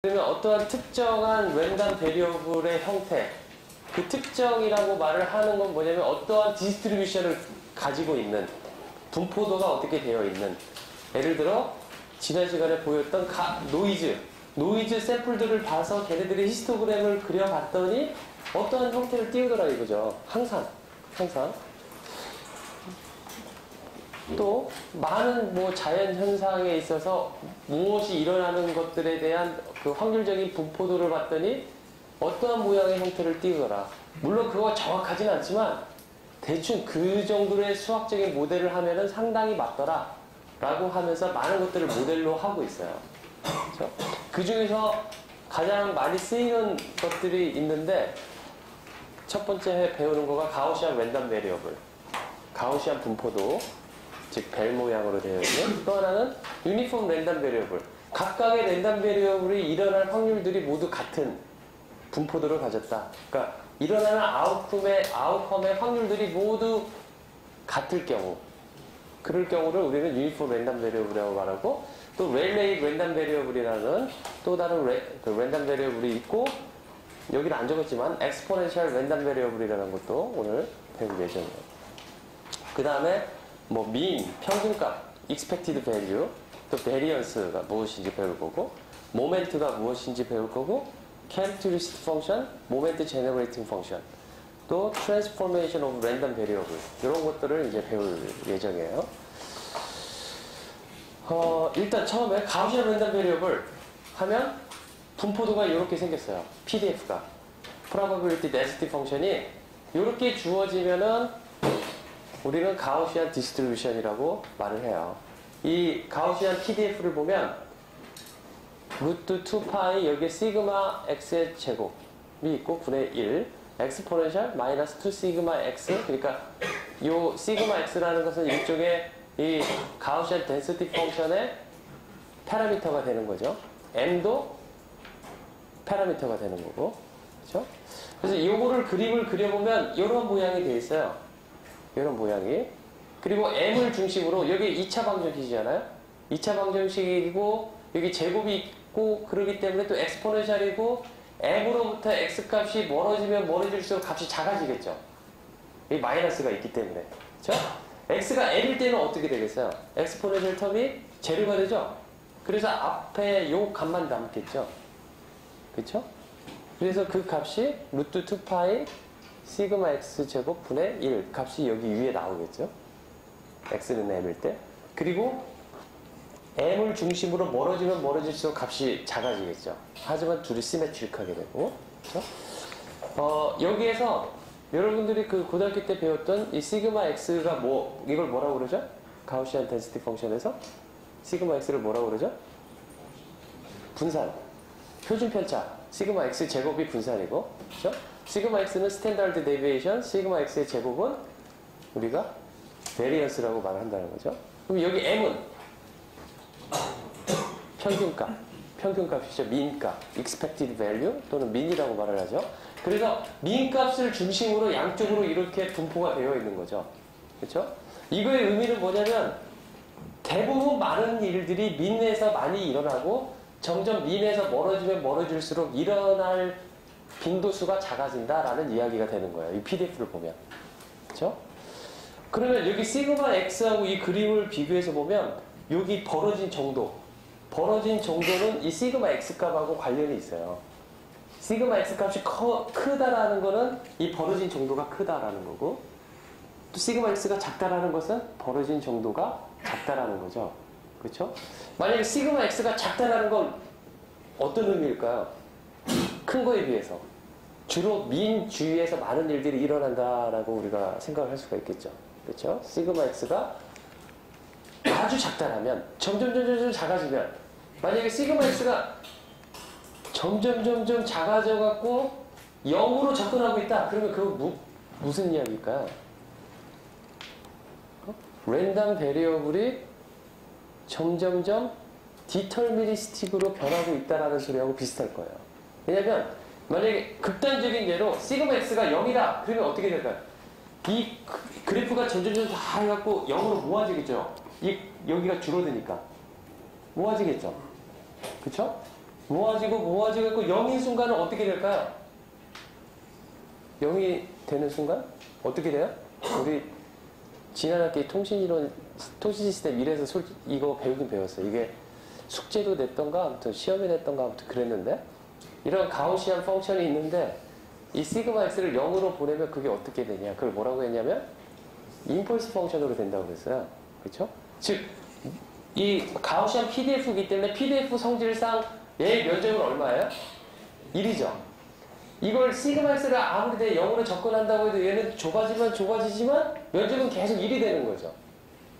그러면 어떠한 특정한 랜덤 베리어블의 형태, 그 특정이라고 말을 하는 건 뭐냐면 어떠한 디스트리뷰션을 가지고 있는, 분포도가 어떻게 되어 있는, 예를 들어 지난 시간에 보였던 노이즈 샘플들을 봐서 걔네들이 히스토그램을 그려봤더니 어떠한 형태를 띄우더라 이거죠. 항상 또 많은 뭐 자연 현상에 있어서 무엇이 일어나는 것들에 대한 그 확률적인 분포도를 봤더니 어떠한 모양의 형태를 띄우더라. 물론 그거 정확하진 않지만 대충 그 정도의 수학적인 모델을 하면은 상당히 맞더라 라고 하면서 많은 것들을 모델로 하고 있어요. 그렇죠? 그 중에서 가장 많이 쓰이는 것들이 있는데 첫 번째 배우는 거가 가우시안 랜덤 베리어블, 가우시안 분포도, 즉 벨 모양으로 되어 있는. 또 하나는 유니폼 랜덤 베리어블, 각각의 랜덤 베리어블이 일어날 확률들이 모두 같은 분포도를 가졌다. 그러니까 일어나는 아웃컴의 확률들이 모두 같을 경우, 그럴 경우를 우리는 유니폼 랜덤 베리어블이라고 말하고, 또 렐레이 랜덤 베리어블이라는 또 다른 랜덤 베리어블이 있고, 여기는 안 적었지만 엑스포넨셜 랜덤 베리어블이라는 것도 오늘 배울 예정이에요. 그 다음에 뭐 민, 평균값, expected value, 또 variance가 무엇인지 배울 거고, 모멘트가 무엇인지 배울 거고, characteristic function, moment generating function, 또 transformation of random variable, 이런 것들을 이제 배울 예정이에요. 일단 처음에 가우시안 랜덤 베리어블 하면 분포도가 이렇게 생겼어요. PDF가 probability density 펑션이 이렇게 주어지면은 우리는 가우시안 디스트리뷰션이라고 말을 해요. 이 가우시안 PDF를 보면 루트 2파이 여기에 시그마 x의 제곱이 있고 분의 1 엑스포넨셜 마이너스 2 시그마 x, 그러니까 이 시그마 x라는 것은 일종의 이 가우시안 덴시티 펑션의 파라미터가 되는 거죠. m도 파라미터가 되는 거고, 그렇죠? 그래서 이거를 그림을 그려보면 이런 모양이 되어 있어요. 이런 모양이. 그리고 m을 중심으로 여기 2차 방정식이잖아요. 2차 방정식이고 여기 제곱이 있고 그러기 때문에 또 엑스포넨셜이고 m으로부터 x 값이 멀어지면 멀어질수록 값이 작아지겠죠. 이 마이너스가 있기 때문에. 그렇죠? x가 m일 때는 어떻게 되겠어요? 엑스포넨셜 텀이 제로가 되죠? 그래서 앞에 요 값만 남겠죠? 그렇죠? 그래서 그 값이 루트 2파이 시그마 x 제곱 분의 1 값이 여기 위에 나오겠죠? x는 m일 때. 그리고 m을 중심으로 멀어지면 멀어질수록 값이 작아지겠죠. 하지만 둘이 시메트릭하게 되고. 그렇죠? 여기에서 여러분들이 그 고등학교 때 배웠던 이 시그마 x가 이걸 뭐라고 그러죠? 가우시안 덴시티 펑션에서 시그마 x를 뭐라고 그러죠? 분산. 표준 편차. 시그마 x 제곱이 분산이고, 그렇죠? 시그마 x는 스탠다드 데비에이션, 시그마 x의 제곱은 우리가 베리언스라고 말한다는 거죠. 그럼 여기 m은 평균값이죠. 민값, expected value 또는 민이라고 말을 하죠. 그래서 민값을 중심으로 양쪽으로 이렇게 분포가 되어 있는 거죠. 그렇죠? 이거의 의미는 뭐냐면 대부분 많은 일들이 민에서 많이 일어나고 점점 민에서 멀어지면 멀어질수록 일어날 빈도수가 작아진다라는 이야기가 되는 거예요. 이 PDF를 보면. 그렇죠? 그러면 여기 시그마 x하고 이 그림을 비교해서 보면 여기 벌어진 정도는 이 시그마 x 값하고 관련이 있어요. 시그마 x 값이 크다라는 거는 이 벌어진 정도가 크다라는 거고, 또 시그마 x가 작다라는 것은 벌어진 정도가 작다라는 거죠. 그렇죠? 만약에 시그마 x가 작다라는 건 어떤 의미일까요? 큰 거에 비해서 주로 민 주위에서 많은 일들이 일어난다라고 우리가 생각을 할 수가 있겠죠. 그렇죠? 시그마 x가 아주 작다라면 점점 작아지면, 만약에 시그마 x가 점점 작아져 갖고 0으로 접근하고 있다. 그러면 그거 무슨 이야기일까요? 랜덤 베리어블이 점점점 디터미니스틱으로 변하고 있다라는 소리하고 비슷할 거예요. 왜냐면 만약에 극단적인 예로 시그마 x가 0이다. 그러면 어떻게 될까요? 이 그래프가 점점 다 해갖고 0으로 모아지겠죠. 여기가 줄어드니까 모아지겠죠. 그쵸? 모아지고 있고 0인 순간은 어떻게 될까요? 0이 되는 순간 어떻게 돼요? 우리 지난 학기 통신이론, 통신시스템 1에서 이거 배우긴 배웠어요. 이게 숙제도 냈던가 아무튼 시험이 냈던가 아무튼 그랬는데 이런 가우시안 펑션이 있는데 이 시그마 x를 0으로 보내면 그게 어떻게 되냐? 그걸 뭐라고 했냐면 임펄스 펑션으로 된다고 그랬어요. 그렇죠? 즉 이 가우시안 PDF이기 때문에 PDF 성질상 얘의 면적은 얼마예요? 1이죠. 이걸 시그마 x를 아무리 내 0으로 접근한다고 해도 얘는 좁아지지만 면적은 계속 1이 되는 거죠.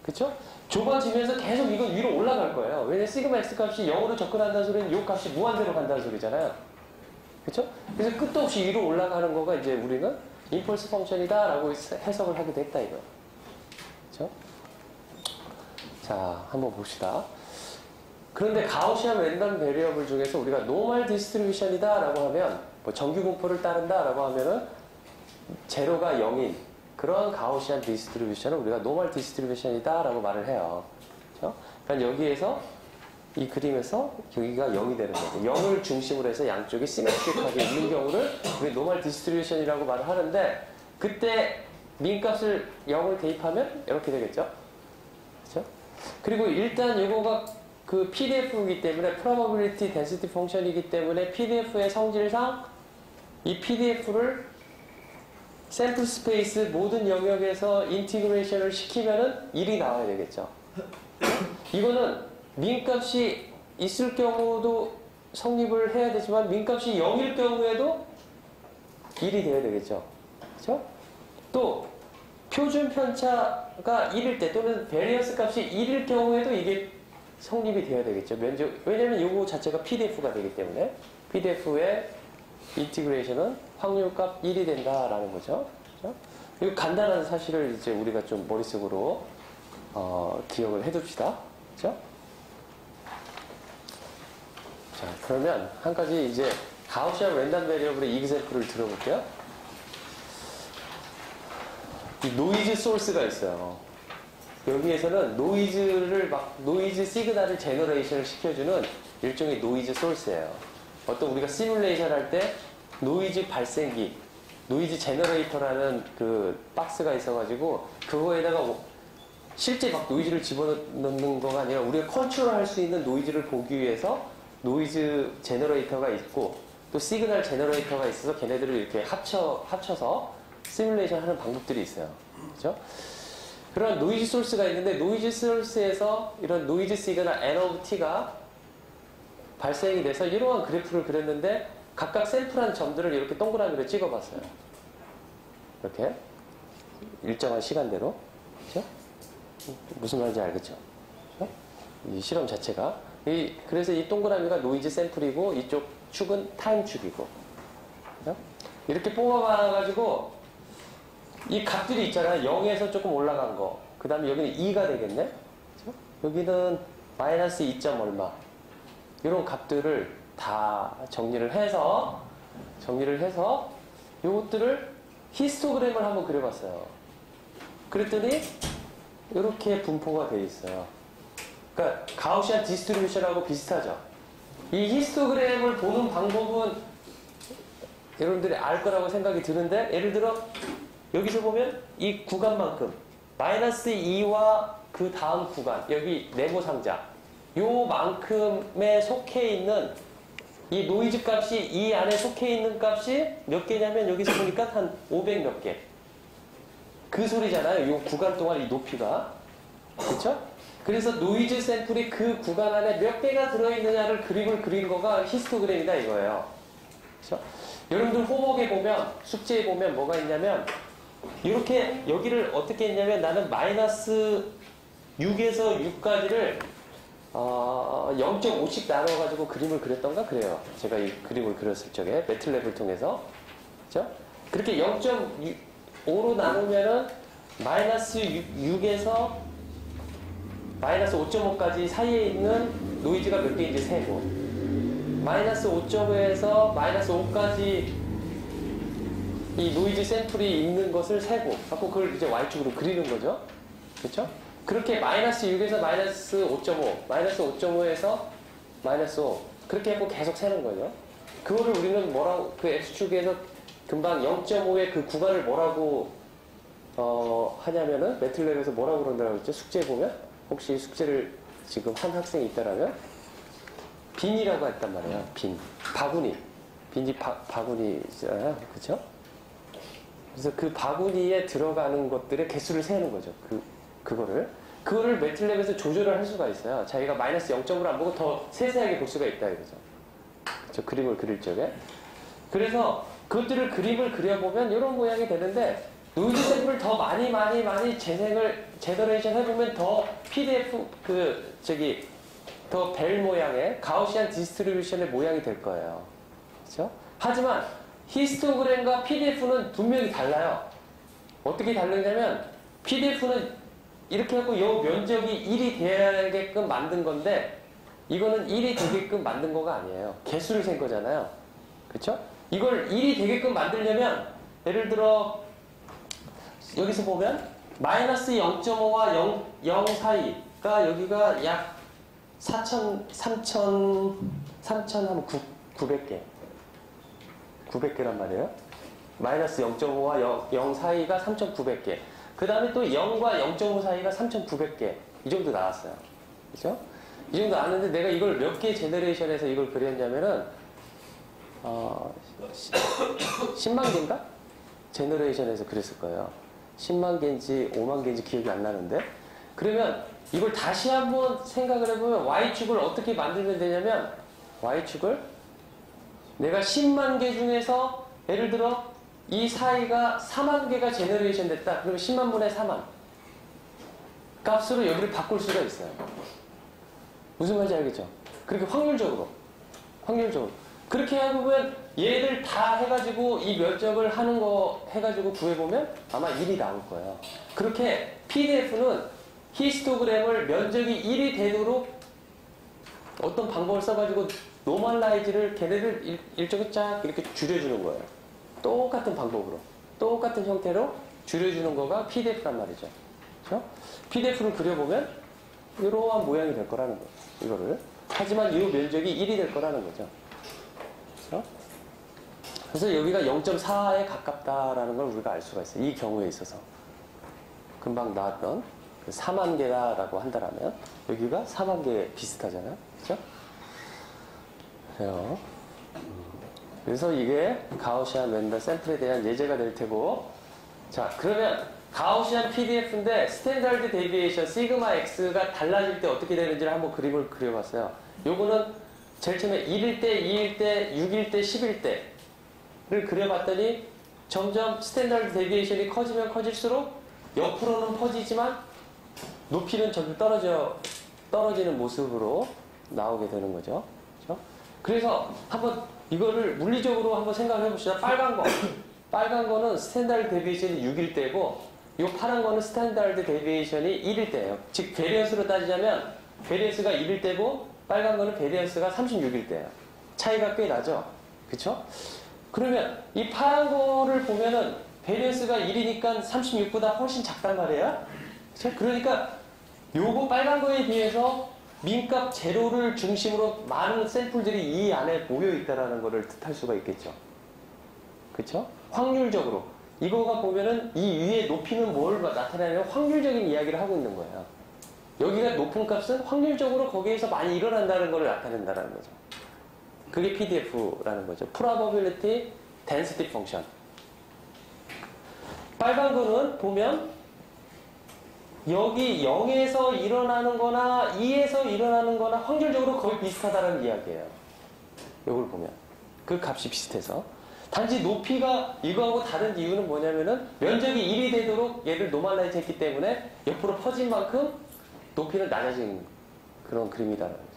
그쵸? 좁아지면서 계속 이건 위로 올라갈 거예요. 왜냐면 시그마 x 값이 0으로 접근한다는 소리는 이 값이 무한대로 간다는 소리잖아요. 그쵸? 그래서 끝도 없이 위로 올라가는 거가 이제 우리는 임펄스 펑션이다 라고 해석을 하게 됐다 이거. 그쵸? 자, 한번 봅시다. 그런데 가우시안 랜덤 베리어블 중에서 우리가 노멀 디스트리뷰션이다 라고 하면 뭐 정규 분포를 따른다 라고 하면은 제로가 0인 그런 가우시안 디스트리뷰션을 우리가 노멀 디스트리뷰션이다 라고 말을 해요. 그렇죠? 그러니까 여기에서 이 그림에서 여기가 0이 되는 거죠. 0을 중심으로 해서 양쪽이 시메트릭하게 있는 경우를 우리 노멀 디스트리뷰션이라고 말을 하는데 그때 민값을 0을 대입하면 이렇게 되겠죠. 그렇죠? 그리고 일단 이거가 그 PDF이기 때문에 probability density 펑션이기 때문에 PDF의 성질상 이 PDF를 샘플 스페이스 모든 영역에서 인티그레이션을 시키면은 1이 나와야 되겠죠. 이거는 민값이 있을 경우도 성립을 해야 되지만 민값이 0일 경우에도 1이 돼야 되겠죠. 그렇죠? 또 표준 편차가 1일 때 또는 베리언스 값이 1일 경우에도 이게 성립이 되어야 되겠죠. 왜냐면 이거 자체가 PDF가 되기 때문에 PDF의 인티그레이션은 확률값 1이 된다라는 거죠. 그렇죠? 이거 간단한 사실을 이제 우리가 좀 머릿속으로 기억을 해둡시다. 그렇죠? 자, 그러면 한 가지 이제 가우시안 랜덤 베리어블의 이그샘플을 들어볼게요. 이 노이즈 소스가 있어요. 여기에서는 노이즈 시그널을 제너레이션을 시켜주는 일종의 노이즈 소스예요. 어떤 우리가 시뮬레이션 할 때 노이즈 발생기, 노이즈 제너레이터라는 그 박스가 있어가지고 그거에다가 실제 막 노이즈를 집어넣는 거가 아니라 우리가 컨트롤할 수 있는 노이즈를 보기 위해서 노이즈 제너레이터가 있고 또 시그널 제너레이터가 있어서 걔네들을 이렇게 합쳐서 시뮬레이션 하는 방법들이 있어요. 그렇죠? 그런 노이즈 소스가 있는데 노이즈 소스에서 이런 노이즈 시그널 N of T가 발생이 돼서 이러한 그래프를 그렸는데 각각 샘플한 점들을 이렇게 동그라미로 찍어봤어요. 이렇게 일정한 시간대로. 그렇죠? 무슨 말인지 알겠죠? 그렇죠? 이 실험 자체가 그래서 이 동그라미가 노이즈 샘플이고 이쪽 축은 타임 축이고 그렇죠? 이렇게 뽑아봐가지고 이 값들이 있잖아요. 0에서 조금 올라간 거. 그 다음에 여기는 2가 되겠네. 그렇죠? 여기는 마이너스 2. 얼마. 이런 값들을 다 정리를 해서 요것들을 히스토그램을 한번 그려봤어요. 그랬더니 이렇게 분포가 되어 있어요. 그러니까 가우시안 디스트리뷰션하고 비슷하죠. 이 히스토그램을 보는 방법은 여러분들이 알 거라고 생각이 드는데 예를 들어 여기서 보면 이 구간만큼 마이너스 2와 그 다음 구간 여기 네모 상자 요만큼에 속해 있는 이 노이즈 값이 이 안에 속해 있는 값이 몇 개냐면 여기서 보니까 한 500 몇 개. 그 소리잖아요. 요 구간 동안 이 높이가. 그렇죠? 그래서 노이즈 샘플이 그 구간 안에 몇 개가 들어있느냐를 그림을 그린 거가 히스토그램이다 이거예요. 그렇죠? 여러분들 홈워크에 보면 숙제에 보면 뭐가 있냐면 이렇게 여기를 어떻게 했냐면 나는 마이너스 6에서 6까지를 0.5씩 나눠가지고 그림을 그렸던가 그래요. 제가 이 그림을 그렸을 적에 매틀랩을 통해서 그렇죠? 그렇게 0.5로 나누면은 마이너스 6에서 마이너스 5.5까지 사이에 있는 노이즈가 몇 개인지 세고 마이너스 5.5에서 마이너스 5까지 이 노이즈 샘플이 있는 것을 세고 갖고 그걸 이제 Y축으로 그리는 거죠. 그렇죠? 그렇게 마이너스 6에서 마이너스 5.5, 마이너스 5.5에서 마이너스 5, 그렇게 하고 계속 세는 거죠. 그거를 우리는 뭐라고, 그 X축에서 금방 0.5의 그 구간을 뭐라고 하냐면은 매틀랩에서 뭐라고 그런다고 했죠? 숙제 보면? 혹시 숙제를 지금 한 학생이 있다라면 빈이라고 했단 말이에요. 빈. 바구니. 빈이 바구니잖아요. 그쵸? 그래서 그 바구니에 들어가는 것들의 개수를 세는 거죠. 그거를 매틀랩에서 조절을 할 수가 있어요. 자기가 마이너스 0.5를 안 보고 더 세세하게 볼 수가 있다 이거죠. 저 그림을 그릴 적에. 그래서 그것들을 그림을 그려보면 이런 모양이 되는데 노이즈 샘플을 더 많이 제너레이션 해보면 더 PDF 더 벨 모양의 가우시안 디스트리뷰션의 모양이 될 거예요. 그렇죠? 하지만 히스토그램과 PDF는 분명히 달라요. 어떻게 다르냐면 PDF는 이렇게 하고 이 면적이 1이 되게끔 만든 건데 이거는 1이 되게끔 만든 거가 아니에요. 개수를 센 거잖아요. 그렇죠? 이걸 1이 되게끔 만들려면 예를 들어 여기서 보면 마이너스 0.5와 0 사이가 여기가 약 900개. 900개란 말이에요. 마이너스 0.5와 0 사이가 3,900개. 그 다음에 또 0과 0.5 사이가 3,900개. 이 정도 나왔어요. 그죠? 이 정도 나왔는데 내가 이걸 몇 개 제너레이션에서 이걸 그렸냐면은, 10만 개인가? 제너레이션에서 그랬을 거예요. 10만 개인지 5만 개인지 기억이 안 나는데. 그러면 이걸 다시 한번 생각을 해보면 Y축을 어떻게 만들면 되냐면 Y축을 내가 10만 개 중에서 예를 들어 이 사이가 4만 개가 제너레이션 됐다. 그러면 10만 분의 4만 값으로 여기를 바꿀 수가 있어요. 무슨 말인지 알겠죠? 그렇게 확률적으로 그렇게 해보면 얘를 다 해가지고 이 면적을 하는 거 해가지고 구해보면 아마 1이 나올 거예요. 그렇게 PDF는 히스토그램을 면적이 1이 되도록 어떤 방법을 써가지고 노멀라이즈를 걔네를 일종의 쫙 이렇게 줄여주는 거예요. 똑같은 방법으로 똑같은 형태로 줄여주는 거가 PDF란 말이죠. 그렇죠? PDF를 그려보면 이러한 모양이 될 거라는 거예요. 이거를. 하지만 이 면적이 1이 될 거라는 거죠. 그렇죠? 그래서 여기가 0.4에 가깝다라는 걸 우리가 알 수가 있어요. 이 경우에 있어서. 금방 나왔던 4만 개다라고 한다면 여기가 4만 개 비슷하잖아요. 그렇죠? 그래서 이게 가우시안 랜덤 샘플에 대한 예제가 될 테고, 자, 그러면 가우시안 PDF인데 스탠다드 데비에이션 시그마 X가 달라질 때 어떻게 되는지를 한번 그림을 그려봤어요. 요거는 제일 처음에 1일 때, 2일 때, 6일 때, 10일 때를 그려봤더니 점점 스탠다드 데비에이션이 커지면 커질수록 옆으로는 퍼지지만 높이는 점점 떨어지는 모습으로 나오게 되는 거죠. 그렇죠? 그래서 한번 이거를 물리적으로 한번 생각을 해봅시다. 빨간 거는 스탠다드 데비에이션이 6일 때고, 이 파란 거는 스탠다드 데비에이션이 1일 때예요. 즉 베리언스로 따지자면 베리언스가 1일 때고 빨간 거는 베리언스가 36일 때예요. 차이가 꽤 나죠. 그렇죠? 그러면 이 파란 거를 보면은 베리언스가 1이니까 36보다 훨씬 작단 말이에요. 그렇죠? 그러니까 요거 빨간 거에 비해서 민값 제로를 중심으로 많은 샘플들이 이 안에 모여 있다라는 것을 뜻할 수가 있겠죠. 그렇죠? 확률적으로 이거가 보면은 이 위에 높이는 뭘 나타내냐면 확률적인 이야기를 하고 있는 거예요. 여기가 높은 값은 확률적으로 거기에서 많이 일어난다는 걸 나타낸다는 거죠. 그게 PDF라는 거죠. Probability Density Function. 빨간 거는 보면 여기 0에서 일어나는 거나 2에서 일어나는 거나 확률적으로 거의 비슷하다는 이야기예요. 이걸 보면 그 값이 비슷해서. 단지 높이가 이거하고 다른 이유는 뭐냐면은 면적이 1이 되도록 얘를 노멀라이즈 했기 때문에 옆으로 퍼진 만큼 높이는 낮아진 그런 그림이다라는 거죠.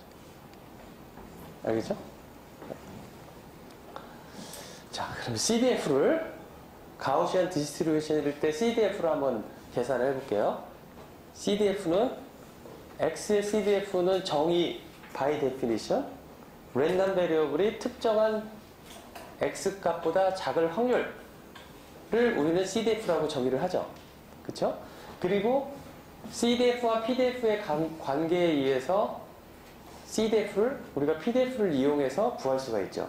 알겠죠? 자, 그럼 CDF를 가우시안 디스트리뷰션일 때 CDF를 한번 계산을 해볼게요. CDF는 X의 CDF는 정의 by definition 랜덤 베리어블이 특정한 X 값보다 작을 확률을 우리는 CDF라고 정의를 하죠. 그쵸? 그리고 CDF와 PDF의 관계에 의해서 CDF를 우리가 PDF를 이용해서 구할 수가 있죠.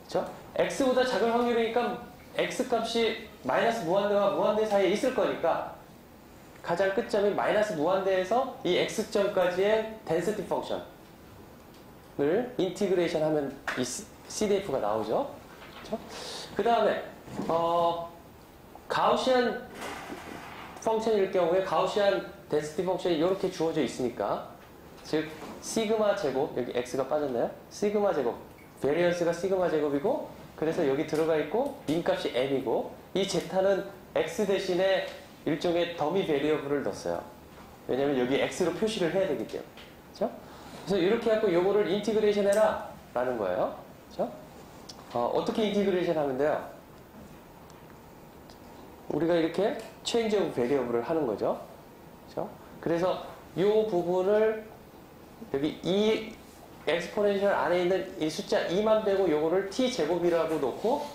그렇죠? X보다 작은 확률이니까 X 값이 마이너스 무한대와 무한대 사이에 있을 거니까 가장 끝점이 마이너스 무한대에서 이 X점까지의 density 펑션을 인티그레이션 하면 이 CDF가 나오죠. 그렇죠? 그 다음에 가우시안 펑션일 경우에 가우시안 density 펑션이 이렇게 주어져 있으니까 즉 시그마 제곱, 여기 X가 빠졌나요? 시그마 제곱, 베리언스가 시그마 제곱이고 그래서 여기 들어가 있고 민값이 M이고 이 제타는 X 대신에 일종의 더미 베리어블을 넣었어요. 왜냐면 여기 X로 표시를 해야 되기 때문에. 그렇죠? 그래서 이렇게 해갖고 요거를 인티그레이션 해라 라는 거예요. 그렇죠? 어떻게 인티그레이션 하면 돼요? 우리가 이렇게 체인지 오브 베리어블을 하는 거죠. 그렇죠? 그래서 요 부분을 여기 이 엑스포넨셜 안에 있는 이 숫자 2만 빼고 요거를 t 제곱이라고 놓고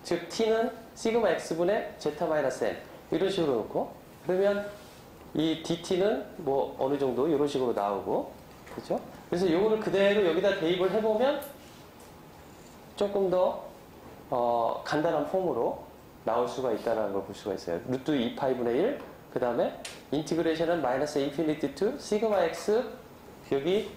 즉 t는 시그마 x분의 제타 마이너스 n 이런 식으로 놓고 그러면 이 dt는 뭐 어느 정도 이런 식으로 나오고 그렇죠? 그래서 요거를 그대로 여기다 대입을 해보면 조금 더 간단한 폼으로 나올 수가 있다는 걸 볼 수가 있어요. 루트 2파이분의 1, 그 다음에 인티그레이션은 마이너스 인피니티 투 시그마 x 여기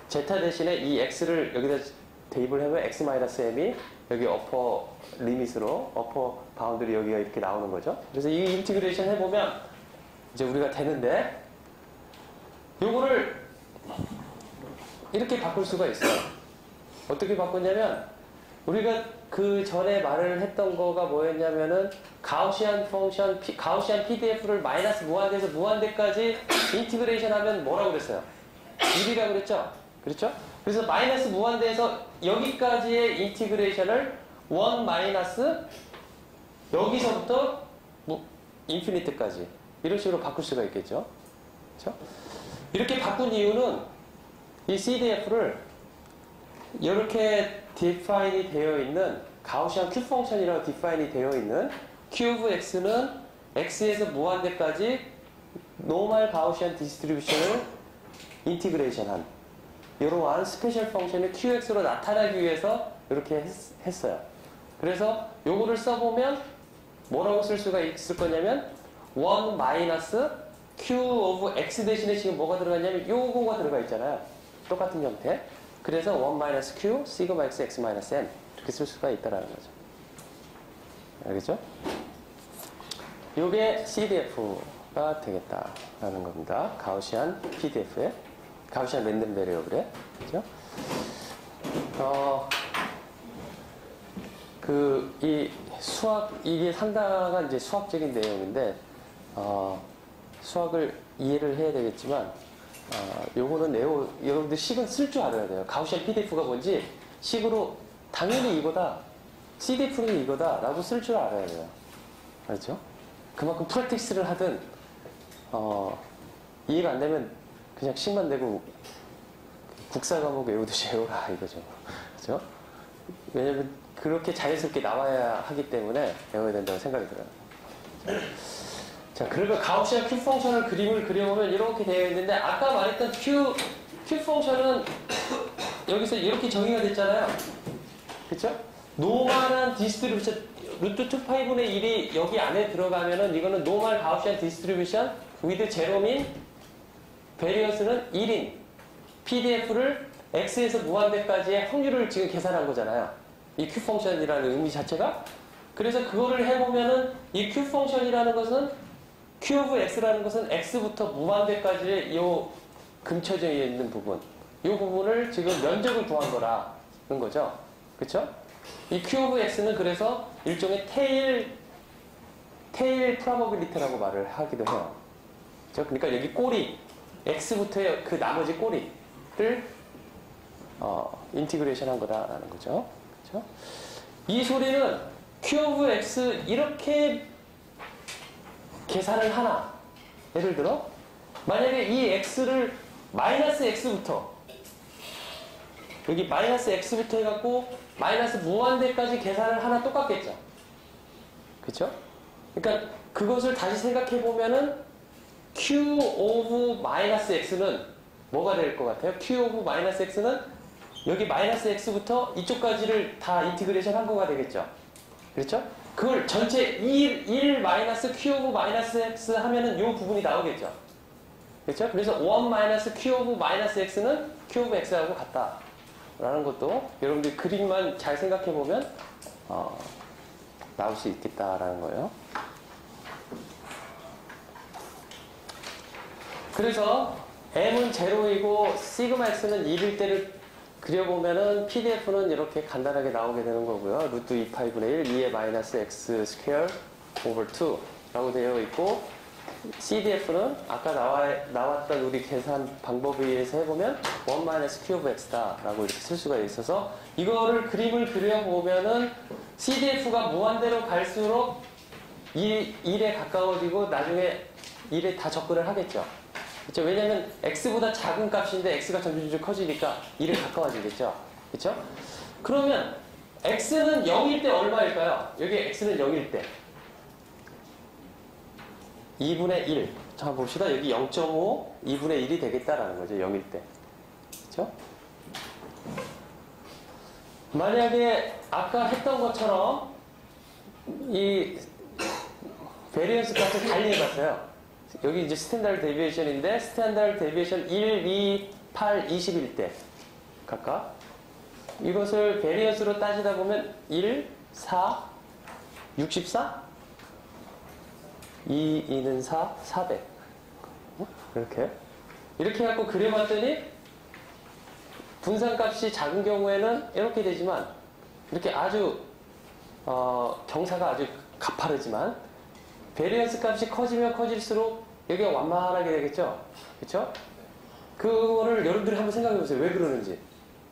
제타 대신에 이 x를 여기다 대입을 하면 x 마이너스 m이 여기 어퍼 리밋으로 어퍼 바운드리 여기가 이렇게 나오는 거죠. 그래서 이 인티그레이션 해보면 이제 우리가 되는데 요거를 이렇게 바꿀 수가 있어요. 어떻게 바꿨냐면 우리가 그 전에 말을 했던 거가 뭐였냐면은 가우시안 펑션, 가우시안 PDF를 마이너스 무한대에서 무한대까지 인티그레이션 하면 뭐라고 그랬어요? 1이라고 그랬죠? 그렇죠? 그래서 마이너스 무한대에서 여기까지의 인티그레이션을 1 마이너스 여기서부터 인피니트까지 이런 식으로 바꿀 수가 있겠죠? 그렇죠? 이렇게 바꾼 이유는 이 CDF를 이렇게 디파인이 되어 있는 가우시안 Q 펑션이라고 디파인이 되어 있는 Q 오브 X는 X에서 무한대까지 노멀 가우시안 디스트리뷰션을 인티그레이션한 이러한 스페셜 펑션이 QX로 나타나기 위해서 이렇게 했어요. 그래서 요거를 써보면 뭐라고 쓸 수가 있을 거냐면 1 마이너스 Q 오브 X 대신에 지금 뭐가 들어갔냐면 요거가 들어가 있잖아요. 똑같은 형태. 그래서 1 마이너스 Q 시그마 X X 마이너스 N 이렇게 쓸 수가 있다라는 거죠. 알겠죠? 요게 CDF가 되겠다라는 겁니다. 가우시안 PDF에 가우시안 랜덤 베리어블에 그죠? 이 수학 이게 상당한 이제 수학적인 내용인데 수학을 이해를 해야 되겠지만 요거는 여러분들 식은 쓸 줄 알아야 돼요. 가우시안 PDF가 뭔지 식으로 당연히 이거다, CDF는 이거다 라고 쓸 줄 알아야 돼요. 알죠? 그만큼 프랙티스를 하든 이해가 안 되면 그냥 식만 내고 국사 과목 외우듯이 외워라 이거죠. 그죠? 왜냐면 그렇게 자연스럽게 나와야 하기 때문에 외워야 된다고 생각이 들어요. 자, 그리고 가우시안 Q 펑션을 그림을 그려보면 이렇게 되어 있는데 아까 말했던 Q 펑션은 여기서 이렇게 정의가 됐잖아요. 그쵸? 노멀한 디스트리뷰션 루트 2파이분의 1이 여기 안에 들어가면은 이거는 노멀 가우시안 디스트리뷰션 with 제로민 베리언스는 1인 PDF를 X에서 무한대까지의 확률을 지금 계산한 거잖아요. 이 Q 펑션이라는 의미 자체가. 그래서 그거를 해보면은 이 Q 펑션이라는 것은 Q 오브 X라는 것은 X부터 무한대까지의 이 금쳐져 있는 부분, 이 부분을 지금 면적을 구한 거라는 거죠. 그쵸? 이 Q 오브 X는 그래서 일종의 테일 프로버빌리티라고 말을 하기도 해요. 그쵸? 그러니까 여기 꼬리, X부터의 그 나머지 꼬리를 인티그레이션 한 거다라는 거죠. 그쵸? 이 소리는 Q 오브 X 이렇게 계산을 하나. 예를 들어 만약에 이 X를 마이너스 X부터 여기 마이너스 X부터 해갖고 마이너스 무한대까지 계산을 하나 똑같겠죠. 그쵸? 그러니까 그것을 다시 생각해보면은 Q 오브 마이너스 X는 뭐가 될 것 같아요? q 오브 마이너스 x는 여기 마이너스 x부터 이쪽까지를 다 인티그레이션 한 거가 되겠죠. 그렇죠? 그걸 전체 1 마이너스 q 오브 마이너스 x 하면은 이 부분이 나오겠죠. 그렇죠? 그래서 1 마이너스 q 오브 마이너스 x는 q 오브 x하고 같다. 라는 것도 여러분들 그림만 잘 생각해 보면 나올 수 있겠다라는 거예요. 그래서 m은 제로이고 시그마 x는 1일 때를 그려보면은 PDF는 이렇게 간단하게 나오게 되는 거고요. 루트 2파이분의 1, 2의 마이너스 x 스퀘어 오버 2 라고 되어 있고, CDF는 아까 나왔던 우리 계산 방법에 의해서 해보면 1 마이너스 q 오브 x다 라고 이렇게 쓸 수가 있어서, 이거를 그림을 그려보면은 CDF가 무한대로 갈수록 1에 가까워지고 나중에 1에 다 접근을 하겠죠. 그렇죠? 왜냐면 x보다 작은 값인데 x가 점점 커지니까 1에 가까워지겠죠. 그렇죠? 그러면 x는 0일 때 얼마일까요? 여기 x는 0일 때 2분의 1. 자, 봅시다. 여기 0.5, 2분의 1이 되겠다라는 거죠. 0일 때. 그렇죠? 만약에 아까 했던 것처럼 이 베리언스 값을 달리 해봤어요. 여기 이제 스탠다드 데비에이션인데, 스탠다드 데비에이션 1, 2, 8, 20일 때 각각 이것을 베리언스로 따지다 보면 1, 4, 64? 2, 2는 4, 400. 이렇게 갖고 그려봤더니 분산값이 작은 경우에는 이렇게 되지만, 이렇게 아주 경사가 아주 가파르지만 베리언스 값이 커지면 커질수록 여기가 완만하게 되겠죠. 그렇죠? 그거를 여러분들이 한번 생각해 보세요. 왜 그러는지.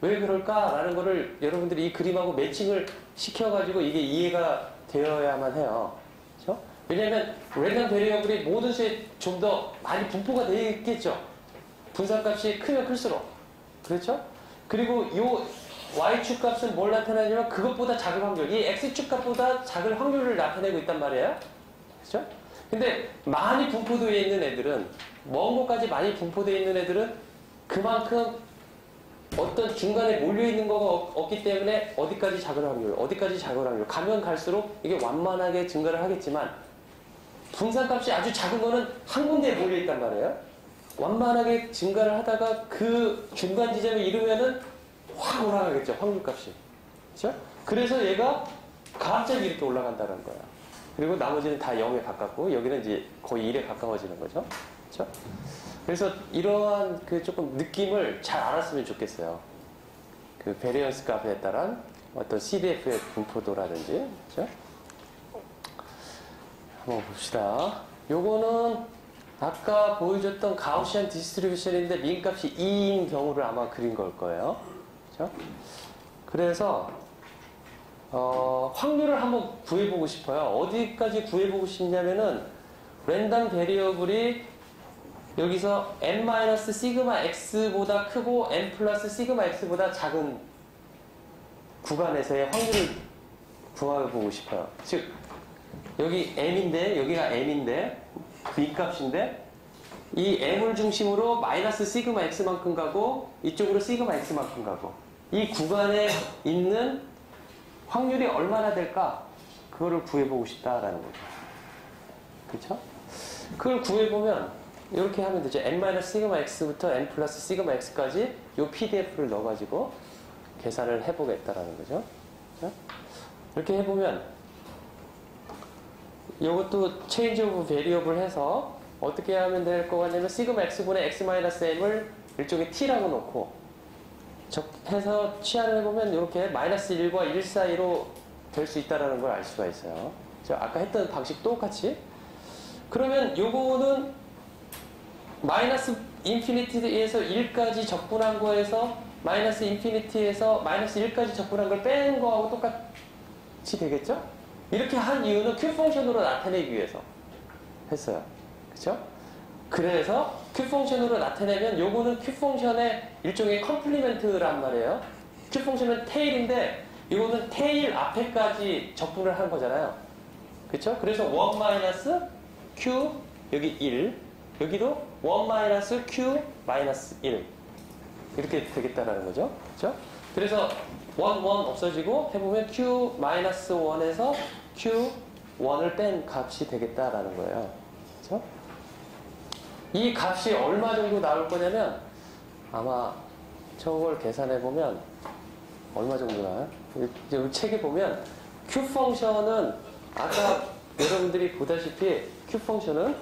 왜 그럴까라는 거를 여러분들이 이 그림하고 매칭을 시켜가지고 이게 이해가 되어야만 해요. 그렇죠? 왜냐하면 랜덤 베리어블이 모든 수에 좀 더 많이 분포가 되어 있겠죠. 분산값이 크면 클수록. 그렇죠? 그리고 이 y축 값은 뭘 나타내냐면 그것보다 작은 확률, 이 x축 값보다 작은 확률을 나타내고 있단 말이에요. 그렇죠? 근데 많이 분포되어 있는 애들은, 먼 곳까지 많이 분포되어 있는 애들은 그만큼 어떤 중간에 몰려있는 거가 없기 때문에 어디까지 작은 확률, 어디까지 작은 확률, 가면 갈수록 이게 완만하게 증가를 하겠지만, 분산값이 아주 작은 거는 한 군데에 몰려있단 말이에요. 완만하게 증가를 하다가 그 중간 지점에 이르면은 확 올라가겠죠, 확률값이. 그렇죠? 그래서 얘가 갑자기 이렇게 올라간다는 거야. 그리고 나머지는 다 0에 가깝고, 여기는 이제 거의 1에 가까워지는 거죠. 그렇죠? 그래서 이러한 그 조금 느낌을 잘 알았으면 좋겠어요. 그 베리언스 값에 따른 어떤 CDF의 분포도라든지. 그렇죠? 한번 봅시다. 요거는 아까 보여줬던 가우시안 디스트리뷰션인데 민값이 2인 경우를 아마 그린 걸 거예요. 그렇죠? 그래서 확률을 한번 구해보고 싶어요. 어디까지 구해보고 싶냐면은 랜덤 베리어블이 여기서 n-시그마 x보다 크고 n 플러스 시그마 x보다 작은 구간에서의 확률을 구해보고 싶어요. 즉 여기 m인데, 여기가 m인데 B값인데, 이 m을 중심으로 마이너스 시그마 x만큼 가고 이쪽으로 시그마 x만큼 가고, 이 구간에 있는 확률이 얼마나 될까? 그거를 구해보고 싶다라는 거죠. 그렇죠? 그걸 구해보면 이렇게 하면 되죠. n-시그마 x부터 n 플러스 시그마 x까지 이 PDF를 넣어가지고 계산을 해보겠다라는 거죠. 그렇죠? 이렇게 해보면 이것도 체인지 오브 베리어블 해서 어떻게 하면 될 것 같냐면 시그마 x분의 x-m을 일종의 t라고 놓고 해서 치환을 해보면 이렇게 마이너스 1과 1 사이로 될 수 있다는 걸 알 수가 있어요. 아까 했던 방식 똑같이. 그러면 요거는 마이너스 인피니티에서 1까지 접근한 거에서 마이너스 인피니티에서 마이너스 1까지 접근한 걸 빼는 거하고 똑같이 되겠죠? 이렇게 한 이유는 Q 펑션으로 나타내기 위해서 했어요. 그렇죠? 그래서 Q 펑션으로 나타내면 요거는 Q 펑션의 일종의 컴플리멘트란 말이에요. Q 펑션은 테일인데 이거는 테일 앞에까지 접근을 한 거잖아요. 그렇죠? 그래서 1 마이너스 Q 여기 1, 여기도 1 Q 1 이렇게 되겠다라는 거죠. 그렇죠? 그래서 1 없어지고 해보면 Q 1에서 Q 1을 뺀 값이 되겠다라는 거예요. 그렇죠? 이 값이 얼마 정도 나올 거냐면 아마 저걸 계산해 보면 얼마 정도 나와요? 이 책에 보면 Q 펑션은 아까 여러분들이 보다시피 Q 펑션이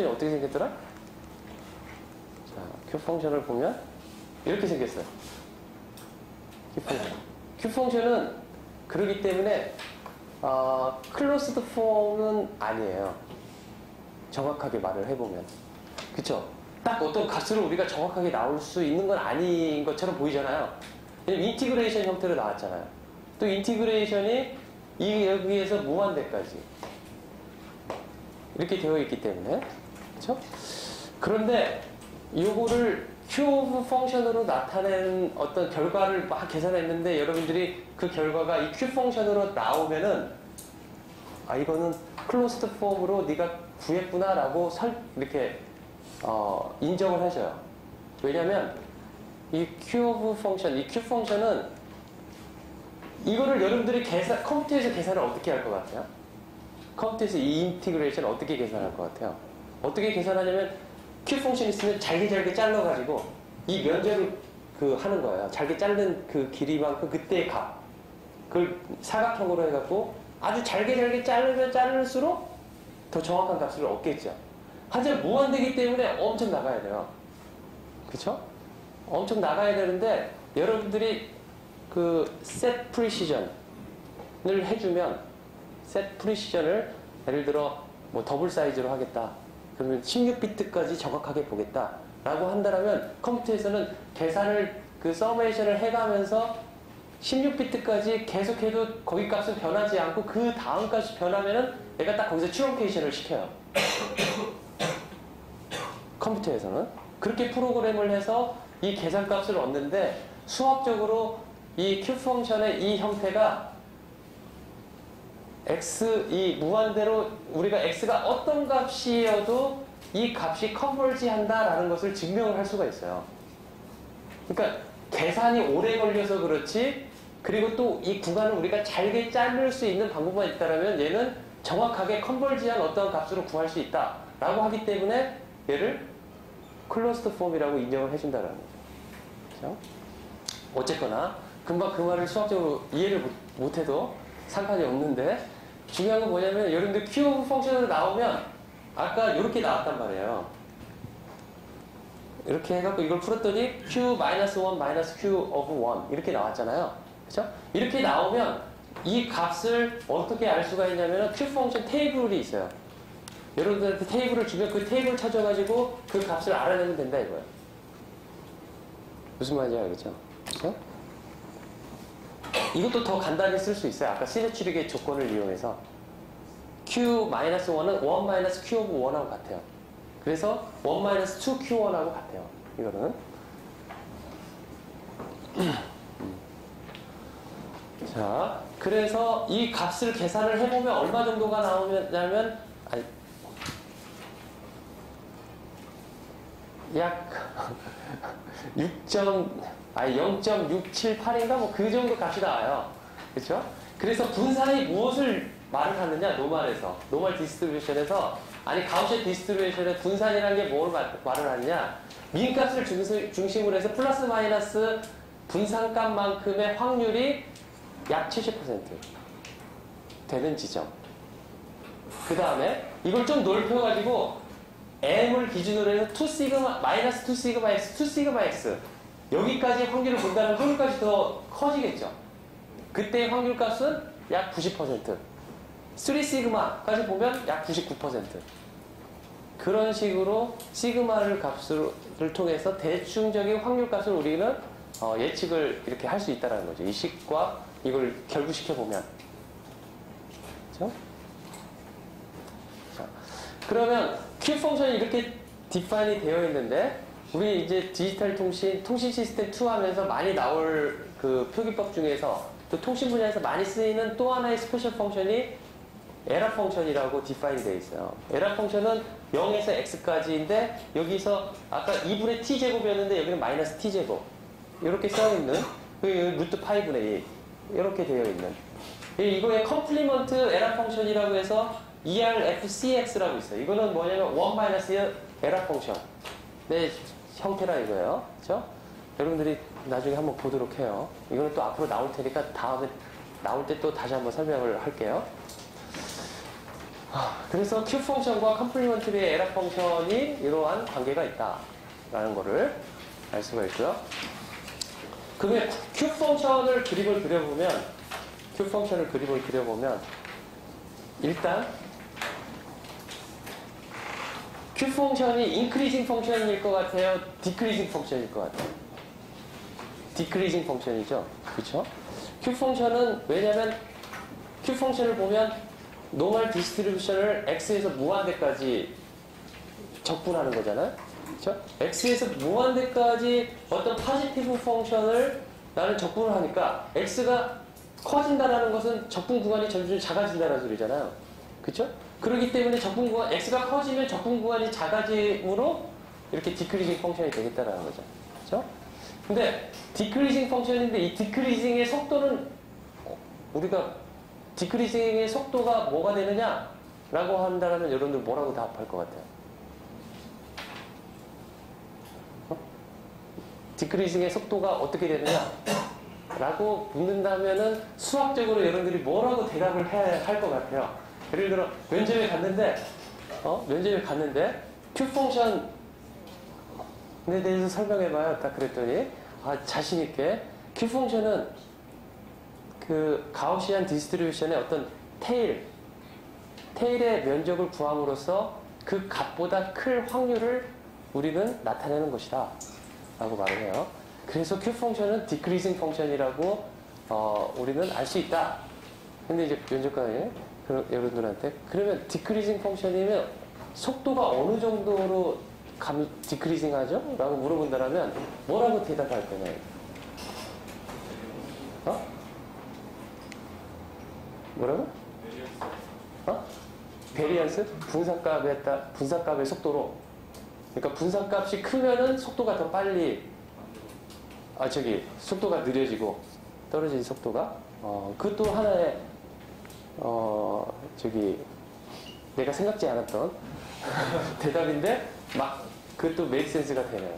어떻게 생겼더라? 자, Q 펑션을 보면 이렇게 생겼어요. Q 펑션은 그러기 때문에 클로스드 폼은 아니에요. 정확하게 말을 해보면. 그쵸? 딱 어떤 값으로 우리가 정확하게 나올 수 있는 건 아닌 것처럼 보이잖아요. 왜냐면 인티그레이션 형태로 나왔잖아요. 또 인티그레이션이 여기에서 무한대까지 이렇게 되어 있기 때문에. 그쵸? 그런데 요거를 Q 오브 펑션으로 나타낸 어떤 결과를 막 계산했는데 여러분들이 그 결과가 이 Q 펑션으로 나오면은 이거는 클로스드 폼으로 네가 구했구나 라고 이렇게 인정을 하셔요. 왜냐면 이 Q 오브 펑션, 이 Q 펑션은 이거를 여러분들이 컴퓨터에서 계산을 어떻게 할 것 같아요? 컴퓨터에서 이 인티그레이션 어떻게 계산할 것 같아요? 어떻게 계산하냐면 Q 펑션 있으면 잘게 잘라가지고 이 면적을 하는 거예요. 잘게 자른 그 길이만큼 그때의 값. 그걸 사각형으로 해갖고 아주 잘게 자르면 자를수록 더 정확한 값을 얻겠죠. 하지만 무한대기 때문에 엄청 나가야 돼요. 그쵸? 엄청 나가야 되는데 여러분들이 그 set precision을 해주면 set precision을 예를 들어 뭐 더블 사이즈로 하겠다. 그러면 16비트까지 정확하게 보겠다. 라고 한다면 컴퓨터에서는 계산을 서메이션을 해가면서 16비트까지 계속해도 거기 값은 변하지 않고 그 다음 값이 변하면은 얘가 딱 거기서 트렁케이션을 시켜요. 컴퓨터에서는. 그렇게 프로그램을 해서 이 계산값을 얻는데 수학적으로 이 Q 펑션의 이 형태가 이 무한대로 우리가 X가 어떤 값이어도 이 값이 컨버지 한다라는 것을 증명을 할 수가 있어요. 그러니까 계산이 오래 걸려서 그렇지 그리고 또 이 구간을 우리가 잘게 자를 수 있는 방법만 있다면 얘는 정확하게 컨버지한 어떤 값으로 구할 수 있다라고 하기 때문에 얘를 클로스드 폼이라고 인정을 해준다는 거죠. 그렇죠? 어쨌거나 금방 그 말을 수학적으로 이해를 못해도 상관이 없는데 중요한 건 뭐냐면 여러분들 Q 오브 펑션으로 나오면 아까 이렇게 나왔단 말이에요. 이렇게 해갖고 이걸 풀었더니 Q-1 Q 오브 1 이렇게 나왔잖아요. 그렇죠? 이렇게 나오면 이 값을 어떻게 알 수가 있냐면 Q 펑션 테이블이 있어요. 여러분들한테 테이블을 주면 그 테이블 찾아가지고 그 값을 알아내면 된다 이거예요. 무슨 말인지 알겠죠? 그렇죠? 이것도 더 간단히 쓸 수 있어요. 아까 시제 추리의 조건을 이용해서 Q-1은 1 Q 오브 1하고 같아요. 그래서 1 2 Q1하고 같아요. 이거는. 자, 그래서 이 값을 계산을 해보면 얼마 정도가 나오냐면 약 0.678인가 뭐 그 정도 값이 나와요. 그렇죠? 그래서 분산이 무엇을 말을 하느냐? 노멀 디스트리뷰션에서 가우시안 디스트리뷰션의 분산이라는 게 뭘 말을 하느냐? 민값을 중심으로 해서 플러스 마이너스 분산값만큼의 확률이 약 70% 되는 지점. 그 다음에 이걸 좀 넓혀가지고 M을 기준으로 해서 2시그마, 마이너스 2시그마 X, 2시그마 X 여기까지 확률을 본다면 확률값이 더 커지겠죠. 그때의 확률값은 약 90%. 3시그마까지 보면 약 99%. 그런 식으로 시그마를 값을 통해서 대충적인 확률값을 우리는 예측을 이렇게 할 수 있다는 거죠. 이 식과 이걸 결부시켜보면. 그렇죠? 자, 그러면 Q 펑션이 이렇게 디파인이 되어 있는데 우리 이제 디지털 통신 시스템 2 하면서 많이 나올 그 표기법 중에서 또 통신 분야에서 많이 쓰이는 또 하나의 스페셜 펑션이 에러 펑션이라고 디파인이 되어 있어요. 에러 펑션은 0에서 x까지인데 여기서 아까 2분의 t제곱이었는데 여기는 마이너스 t제곱 이렇게 써있는 그 루트 파이분의 2 이렇게 되어 있는 이거의 컴플리먼트 에라 펑션이라고 해서 ERFCX라고 있어요. 이거는 뭐냐면 1 마이너스 에라 펑션 네 형태라 이거예요. 그렇죠? 여러분들이 나중에 한번 보도록 해요. 이거는 또 앞으로 나올 테니까 다음에 나올 때 또 다시 한번 설명을 할게요. 그래서 Q 펑션과 컴플리먼트리의 에라 펑션이 이러한 관계가 있다라는 거를 알 수가 있고요. 그러면 Q 펑션을 그림을 그려보면 일단 Q 펑션이 인크리징 펑션일 것 같아요? 디크리징 펑션일 것 같아요? 디크리징 펑션이죠. 그렇죠? Q 펑션은 왜냐면 Q 펑션을 보면 노멀 디스트리뷰션을 x에서 무한대까지 적분하는 거잖아요. 그렇죠? x에서 무한대까지 어떤 포지티브 펑션을 나는 적분을 하니까 x가 커진다는 것은 적분 구간이 점점 작아진다는 소리잖아요. 그렇죠? 그렇기 때문에 적분 구간 x가 커지면 적분 구간이 작아짐으로 이렇게 디크리징 펑션이 되겠다라는 거죠. 그렇죠? 근데 디크리징 펑션인데 이 디크리징의 속도는 우리가 디크리징의 속도가 뭐가 되느냐라고 한다면 여러분들 뭐라고 답할 것 같아요? 디크리징의 속도가 어떻게 되느냐라고 묻는다면은 수학적으로 여러분들이 뭐라고 대답을 해야 할 것 같아요? 예를 들어 면접에 갔는데 Q 펑션에 대해서 설명해봐요. 딱 그랬더니 자신 있게 Q 펑션은 그 가우시안 디스트리뷰션의 어떤 테일의 면적을 구함으로써 그 값보다 클 확률을 우리는 나타내는 것이다 라고 말을 해요. 그래서 Q 펑션은 디크리징 펑션이라고 우리는 알 수 있다. 근데 이제 면접관이 여러분들한테 그러면 디크리징 펑션이면 속도가 어느 정도로 디크리징 하죠? 라고 물어본다면 뭐라고 대답할 거냐? 뭐라고? 베리언스? 분산값의 속도로. 그러니까 분산값이 크면은 속도가 더 빨리, 속도가 느려지고, 떨어지는 속도가. 그것도 하나의, 내가 생각지 않았던 대답인데, 그것도 메이크 센스가 되네요.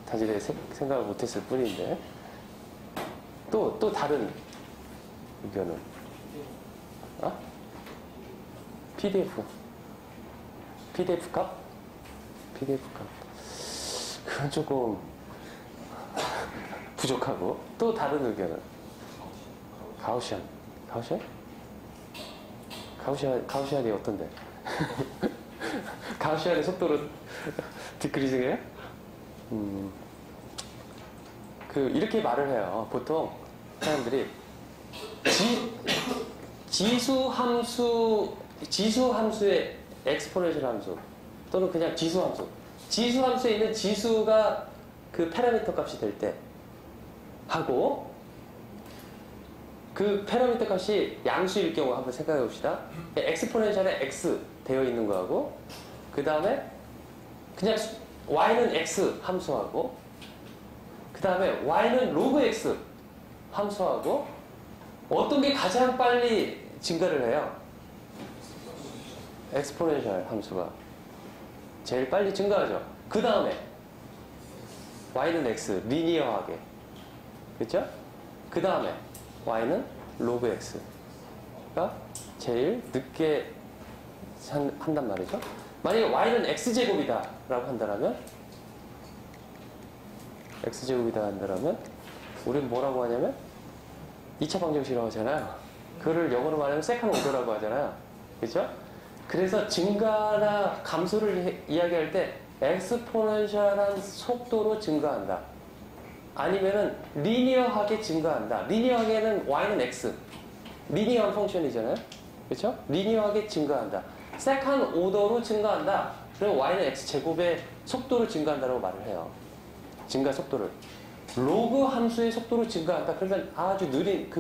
다시 생각을 못했을 뿐인데. 또 다른 의견은? PDF 값? 그건 조금 부족하고. 또 다른 의견은? 가우시안이 어떤데? 가우시안의 속도로 디크리징해요? 이렇게 말을 해요. 보통 사람들이 지수 함수의 엑스포넨셜 함수 또는 그냥 지수 함수에 있는 지수가 그 파라미터 값이 될 때 하고 그 파라미터 값이 양수일 경우 한번 생각해 봅시다. 엑스포넨셜에 x 되어 있는 거하고 그 다음에 그냥 y는 x 함수하고 그 다음에 y는 로그 x 함수하고 어떤 게 가장 빨리 증가를 해요? 엑스포넨셜 함수가 제일 빨리 증가하죠. 그 다음에 y는 x 리니어하게 그렇죠? 그 다음에 y는 로그 x가 제일 늦게 한단 말이죠. 만약에 y는 x제곱이다 라고 한다면 우리는 뭐라고 하냐면 2차 방정식이라고 하잖아요. 그거를 영어로 말하면 세컨드 오더라고 하잖아요. 그렇죠? 그래서 증가나 감소를 이야기할 때 엑스포넨셜한 속도로 증가한다. 아니면은 리니어하게 증가한다. 리니어하게는 y는 x. 리니어한 펑션이잖아요. 그렇죠? 리니어하게 증가한다. 세컨드 오더로 증가한다. 그럼 y는 x 제곱의 속도로 증가한다고 말을 해요. 증가 속도를. 로그 함수의 속도로 증가한다. 그러면 아주 느린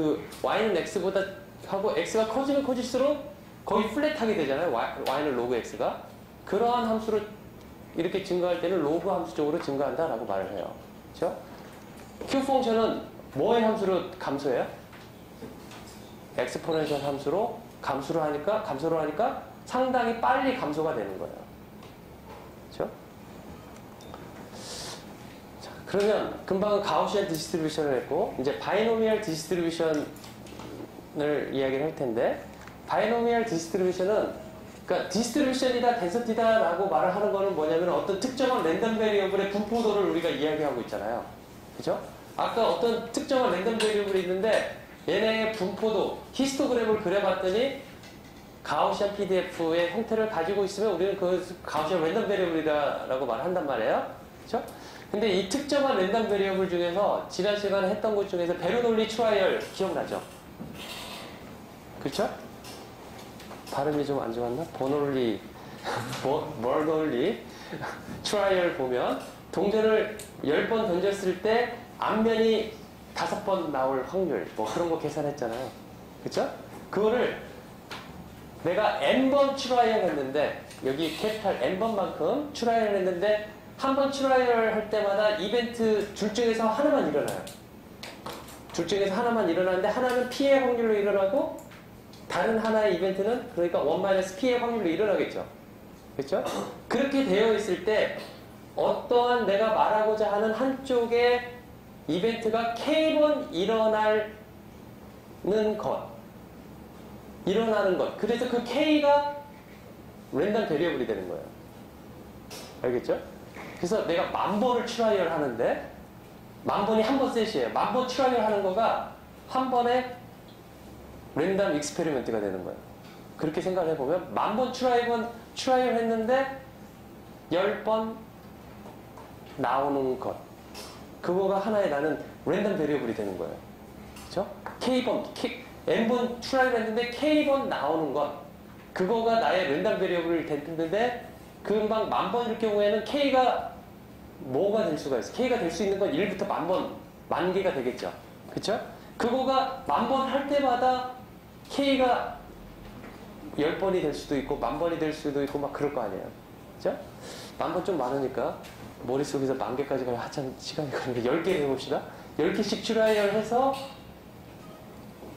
y는 x보다 하고 x가 커지면 커질수록 거의 플랫하게 되잖아요. y는 로그 x가. 그러한 함수를 이렇게 증가할 때는 로그 함수 쪽으로 증가한다라고 말을 해요. 그렇죠? q 펑션은 뭐의 함수로 감소해요? 엑스포넨셜 함수로 감소를 하니까 상당히 빨리 감소가 되는 거예요. 그렇죠? 자, 그러면 금방은 가우시안 디스트리뷰션을 했고 이제 바이노미얼 디스트리뷰션을 이야기를 할 텐데 바이노미얼 디스트리뷰션은 그러니까 디스트리뷰션이다, 덴서티다라고 말을 하는 거는 뭐냐면 어떤 특정한 랜덤 베리어블의 분포도를 우리가 이야기하고 있잖아요. 그죠? 아까 어떤 특정한 랜덤 베리어블이 있는데 얘네의 분포도, 히스토그램을 그려봤더니 가우시안 PDF의 형태를 가지고 있으면 우리는 그 가우시안 랜덤 베리어블이다라고 말한단 말이에요. 그죠? 근데 이 특정한 랜덤 베리어블 중에서 지난 시간에 했던 것 중에서 베르놀리 트라이얼 기억나죠? 그쵸? 발음이 좀 안 좋았나? 버놀리 트라이얼 보면 동전을 10번 던졌을 때 앞면이 5번 나올 확률 뭐 그런 거 계산했잖아요. 그쵸? 그거를 내가 n번 트라이얼 했는데 여기 캐피탈 n번만큼 트라이얼 했는데 한 번 트라이얼 할 때마다 이벤트 둘 중에서 하나만 일어나요. 둘 중에서 하나만 일어나는데 하나는 P의 확률로 일어나고 다른 하나의 이벤트는 그러니까 1-P의 확률로 일어나겠죠. 그렇죠? 그렇게 되어 있을 때 어떠한 내가 말하고자 하는 한쪽의 이벤트가 K번 일어나는 것. 그래서 그 K가 랜덤 베리어블이 되는 거예요. 알겠죠? 그래서 내가 10,000번을 트라이얼 하는데 10,000번이 한 번 셋이에요. 10,000번 트라이얼 하는 거가 한 번에 랜덤 익스페리먼트가 되는 거예요. 그렇게 생각을 해보면 10,000번 트라이얼 했는데 10번 나오는 것. 그거가 하나의 나는 랜덤 베리어블이 되는 거예요. 그렇죠? n번 트라이얼 했는데 K번 나오는 것. 그거가 나의 랜덤 베리어블이 됐는데 금방 10,000번일 경우에는 K가 뭐가 될 수가 있어? K가 될 수 있는 건 1부터 10,000번, 10,000개가 되겠죠. 그렇죠? 그거가 10,000번 할 때마다 K가 10번이 될 수도 있고 10,000번이 될 수도 있고 막 그럴 거 아니에요. 그죠? 10,000번 좀 많으니까 머릿속에서 10,000개까지 가면 한참 시간이 걸리니까 10개 해봅시다. 10개씩 트라이얼 해서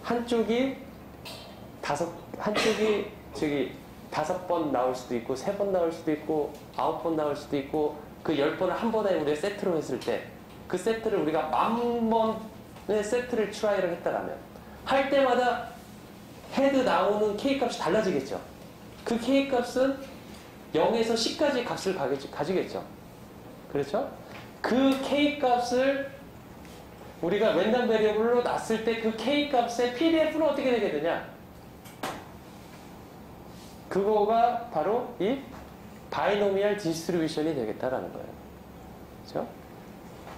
한쪽이 5번 나올 수도 있고 3번 나올 수도 있고 9번 나올 수도 있고 그 10번을 한 번에 우리가 세트로 했을 때 그 세트를 우리가 10,000번의 세트를 트라이얼을 했다라면 할 때마다 헤드 나오는 K값이 달라지겠죠. 그 K값은 0에서 10까지 값을 가지겠죠. 그렇죠? 그 K값을 우리가 랜덤 베리어블로 놨을 때 그 K값의 PDF는 어떻게 되게 되냐? 그거가 바로 이 바이노미얼 디스트리뷰션이 되겠다라는 거예요. 그렇죠?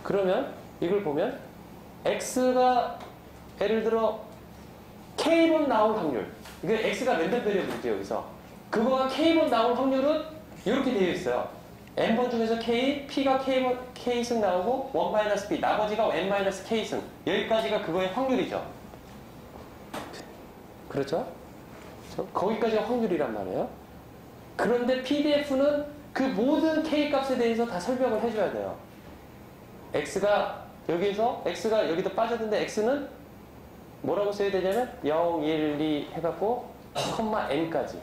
그러면 이걸 보면 X가 예를 들어 K번 나올 확률. 이게 X가 랜덤 베리어블이죠, 여기서. 그거가 K번 나올 확률은 이렇게 되어 있어요. N번 중에서 K, P가 K승 나오고 1-P, 나머지가 N-K승. 여기까지가 그거의 확률이죠. 그렇죠? 거기까지가 확률이란 말이에요. 그런데 PDF는 그 모든 K값에 대해서 다 설명을 해줘야 돼요. X가 여기도 빠졌는데 X는 뭐라고 써야 되냐면 0, 1, 2 해갖고 N까지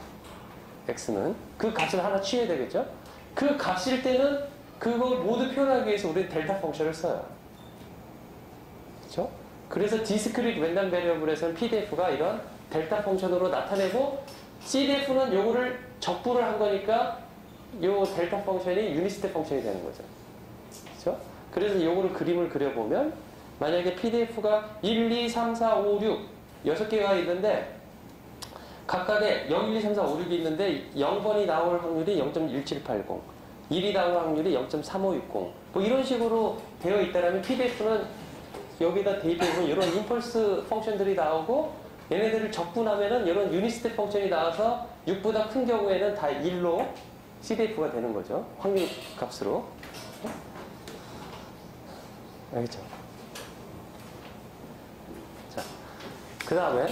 X는 그 값을 하나 취해야 되겠죠? 그 값일 때는 그걸 모두 표현하기 위해서 우리는 델타 펑션을 써요. 그렇죠? 그래서 디스크릿 랜덤 베리어블에서는 PDF가 이런 델타 펑션으로 나타내고 CDF는 요거를 적분을 한 거니까 요 델타 펑션이 유니스텝 펑션이 되는 거죠. 그렇죠? 그래서 요거를 그림을 그려보면 만약에 PDF가 1, 2, 3, 4, 5, 6 6개가 있는데 각각에 0, 1, 2, 3, 4, 5, 6이 있는데 0번이 나올 확률이 0.1780 1이 나올 확률이 0.3560 뭐 이런 식으로 되어 있다면 PDF는 여기다 대입해보면 이런 임펄스 펑션들이 나오고 얘네들을 적분하면은 이런 유니스텝 펑션이 나와서 6보다 큰 경우에는 다 1로 CDF가 되는 거죠. 확률 값으로. 알겠죠? 자, 그 다음에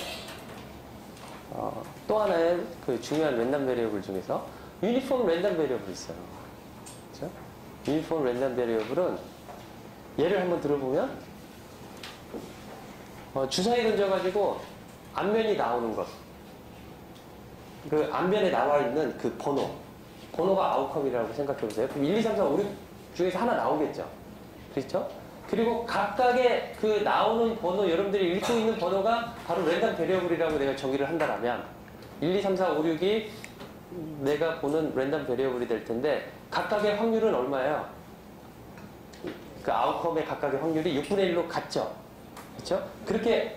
또 하나의 그 중요한 랜덤 베리어블 중에서 유니폼 랜덤 베리어블이 있어요. 그렇죠? 유니폼 랜덤 베리어블은 예를 한번 들어보면 주사위 던져가지고 앞면이 나오는 것. 그 앞면에 나와 있는 그 번호가 아웃컴이라고 생각해 보세요. 그럼 1, 2, 3, 4, 5, 6 중에서 하나 나오겠죠. 그렇죠? 그리고 각각의 그 나오는 번호, 여러분들이 읽고 있는 번호가 바로 랜덤 베리어블이라고 내가 정의를 한다면 1, 2, 3, 4, 5, 6이 내가 보는 랜덤 베리어블이 될 텐데 각각의 확률은 얼마예요? 그 아웃컴의 각각의 확률이 6분의 1로 같죠. 그렇죠? 그렇게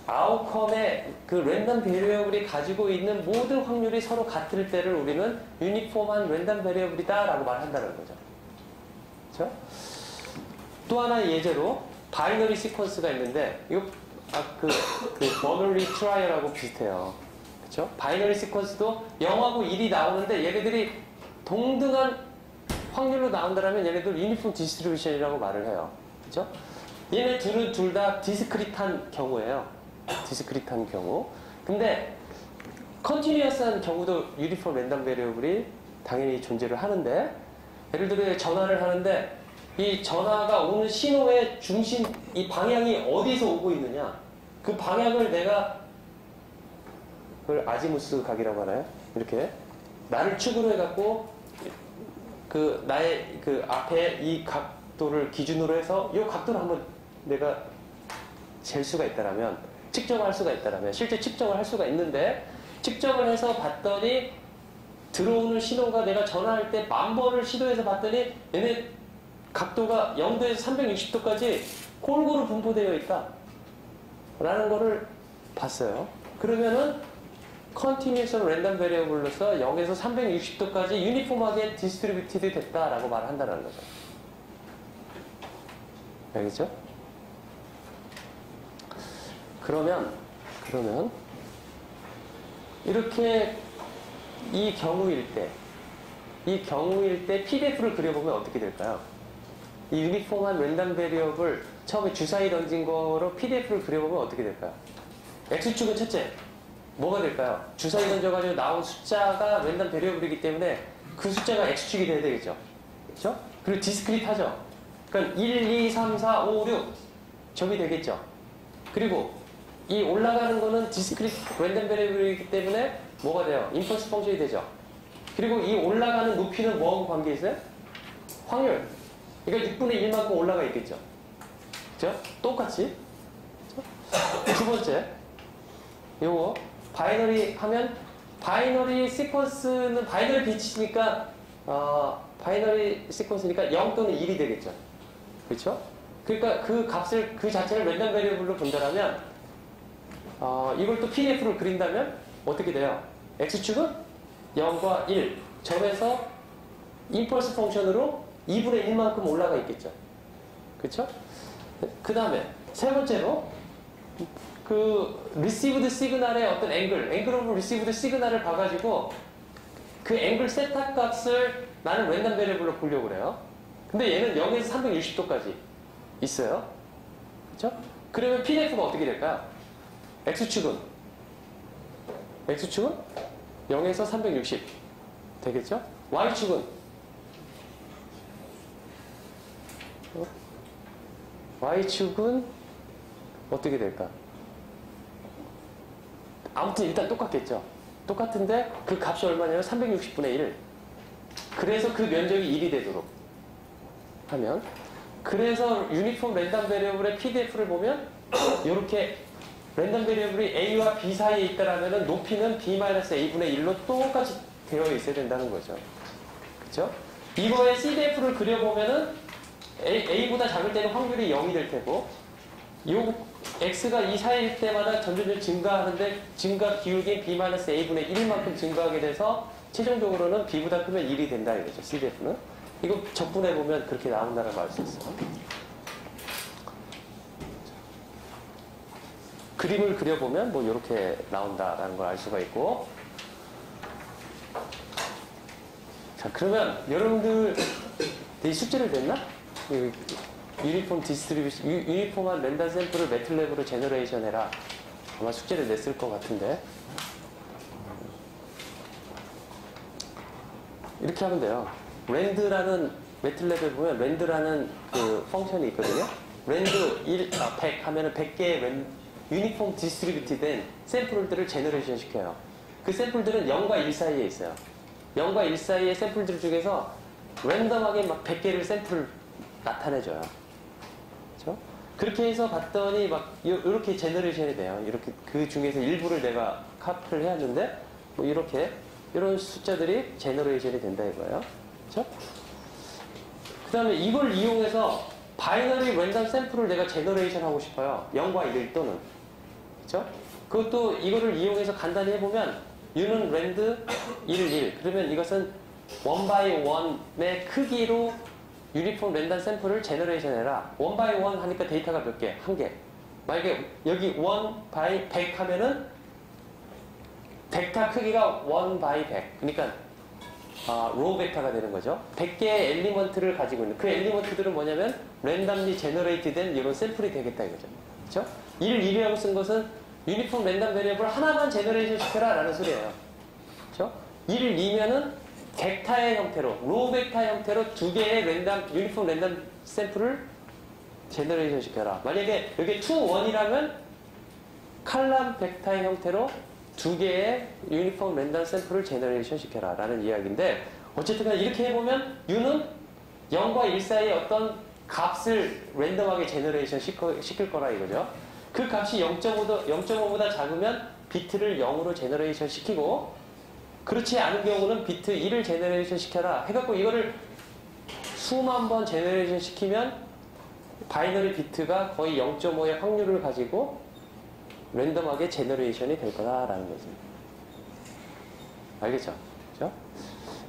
아웃컴의 그 랜덤 베리어블이 가지고 있는 모든 확률이 서로 같을 때를 우리는 유니폼한 랜덤 베리어블이다 라고 말한다는 거죠. 그렇죠? 또 하나의 예제로 바이너리 시퀀스가 있는데 이거 그 버널리 트라이얼하고 비슷해요. 그렇죠? 바이너리 시퀀스도 0하고 1이 나오는데 얘네들이 동등한 확률로 나온다면 얘네들 유니폼 디스트리뷰션이라고 말을 해요. 그렇죠? 얘네 둘은 둘 다 디스크릿한 경우예요. 디스크릿한 경우. 근데 컨티뉴어스한 경우도 유니폼 랜덤 베리어블이 당연히 존재를 하는데 예를 들어 전화를 하는데 이 전화가 오는 신호의 중심, 이 방향이 어디서 오고 있느냐 그 방향을 내가 그걸 아지무스 각이라고 하나요? 이렇게 나를 축으로 해갖고 그 나의 그 앞에 이 각도를 기준으로 해서 이 각도를 한번 내가 잴 수가 있다라면 측정할 수가 있다라면 실제 측정을 할 수가 있는데 측정을 해서 봤더니 들어오는 신호가 내가 전화할 때 10,000번을 시도해서 봤더니 얘네 각도가 0도에서 360도까지 골고루 분포되어 있다 라는 거를 봤어요. 그러면은 컨티뉴어스 랜덤 베리어블로서 0에서 360도까지 유니폼하게 디스트리뷰티드 됐다라고 말을 한다는 거죠. 알겠죠? 그러면 이렇게 이 경우일 때 PDF를 그려보면 어떻게 될까요? 이 유니폼한 랜덤 베리어블 처음에 주사위 던진 거로 PDF를 그려보면 어떻게 될까요? X축은 첫째 뭐가 될까요? 주사위 던져가지고 나온 숫자가 랜덤 베리어블이기 때문에 그 숫자가 X축이 돼야 되겠죠. 그렇죠? 그리고 디스크릿하죠. 그러니까 1, 2, 3, 4, 5, 6 점이 되겠죠. 그리고 이 올라가는 거는 디스크릿 랜덤 베리어블이기 때문에 뭐가 돼요? 임펄스 펑션이 되죠. 그리고 이 올라가는 높이는 뭐하고 관계 있어요? 확률. 그러니까 6분의 1만큼 올라가 있겠죠. 그죠? 똑같이. 그죠? 두 번째. 요거 바이너리 하면 바이너리 시퀀스는 바이너리 빛이니까 바이너리 시퀀스니까 0 또는 1이 되겠죠. 그렇죠? 그러니까 그 값을 그 자체를 랜덤 베리어블로 본다면 이걸 또 PDF로 그린다면 어떻게 돼요? X축은 0과 1 점에서 임펄스 펑션으로 2분의 1만큼 올라가 있겠죠. 그렇죠? 그 다음에 세 번째로 그 received 시그널의 어떤 앵글 오브 received 시그널을 봐가지고 그 앵글 세타 값을 나는 랜덤 베리어블로 보려고 그래요. 근데 얘는 0에서 360도까지 있어요. 그렇죠? 그러면 PDF가 어떻게 될까요? X축은 0에서 360 되겠죠? Y축은 어떻게 될까? 아무튼 일단 똑같겠죠. 똑같은데 그 값이 얼마냐면 360분의 1. 그래서 그 면적이 1이 되도록 하면 그래서 유니폼 랜덤 베리어블의 PDF를 보면 이렇게 랜덤 베리어블이 A와 B 사이에 있다라면 높이는 B-A분의 1로 똑같이 되어 있어야 된다는 거죠. 그렇죠? 이거의 CDF를 그려보면은 A보다 작을 때는 확률이 0이 될 테고 요 X가 이 사이일 때마다 점점 증가하는데 증가 기울기인 B-A분의 1만큼 증가하게 돼서 최종적으로는 B보다 크면 1이 된다 이거죠. CDF는. 이거 적분해보면 그렇게 나온다는 걸 알 수 있어요. 그림을 그려보면 뭐 이렇게 나온다라는 걸 알 수가 있고 자 그러면 여러분들 이 숙제를 냈나? 유니폼 디스트리뷰션, 유니폼한 랜덤 샘플을 매틀랩으로 제너레이션 해라. 아마 숙제를 냈을 것 같은데 이렇게 하면 돼요. 랜드라는 매틀랩에 보면 랜드라는 그 펑션이 있거든요. 랜드 100 하면은 100개의 유니폼 디스트리뷰티된 샘플들을 제너레이션 시켜요. 그 샘플들은 0과 1 사이에 있어요. 0과 1 사이의 샘플들 중에서 랜덤하게 막 100개를 샘플 나타내줘요. 그렇죠? 그렇게 해서 봤더니 막 이렇게 제너레이션이 돼요. 이렇게 그 중에서 일부를 내가 카피를 해야하는데 뭐 이렇게 이런 숫자들이 제너레이션이 된다 이거예요. 그렇죠? 그 다음에 이걸 이용해서 바이너리 랜덤 샘플을 내가 제너레이션 하고 싶어요. 0과 1 또는. 그렇죠? 그것도 이거를 이용해서 간단히 해보면 U는 랜드 1. 그러면 이것은 1 by 1의 크기로 유니폼 랜덤 샘플을 제너레이션 해라. 1 by 1 하니까 데이터가 몇 개? 한 개. 만약에 여기 1 by 100 하면은 벡터 크기가 1 by 100. 그러니까 로우 벡터가 되는 거죠. 100개의 엘리먼트를 가지고 있는 그 엘리먼트들은 뭐냐면 랜덤리 제너레이트 된 이런 샘플이 되겠다 이거죠. 그렇죠? 1이라고 쓴 것은 유니폼 랜덤 베리어블 하나만 제너레이션 시켜라 라는 소리예요. 그렇죠? 2면은 벡터의 형태로 로우 벡터 형태로 두 개의 유니폼 랜덤 샘플을 제너레이션 시켜라. 만약에 여기 2, 1이라면 칼럼 벡터의 형태로 두 개의 유니폼 랜덤 샘플을 제너레이션 시켜라 라는 이야기인데 어쨌든 이렇게 해보면 U는 0과 1 사이에 어떤 값을 랜덤하게 제너레이션 시킬 거라 이거죠. 그 값이 0.5보다 작으면 비트를 0으로 제너레이션 시키고 그렇지 않은 경우는 비트 1을 제너레이션 시켜라 해갖고 이거를 수만 번 제너레이션 시키면 바이너리 비트가 거의 0.5의 확률을 가지고 랜덤하게 제너레이션이 될 거다라는 거죠. 알겠죠? 그죠?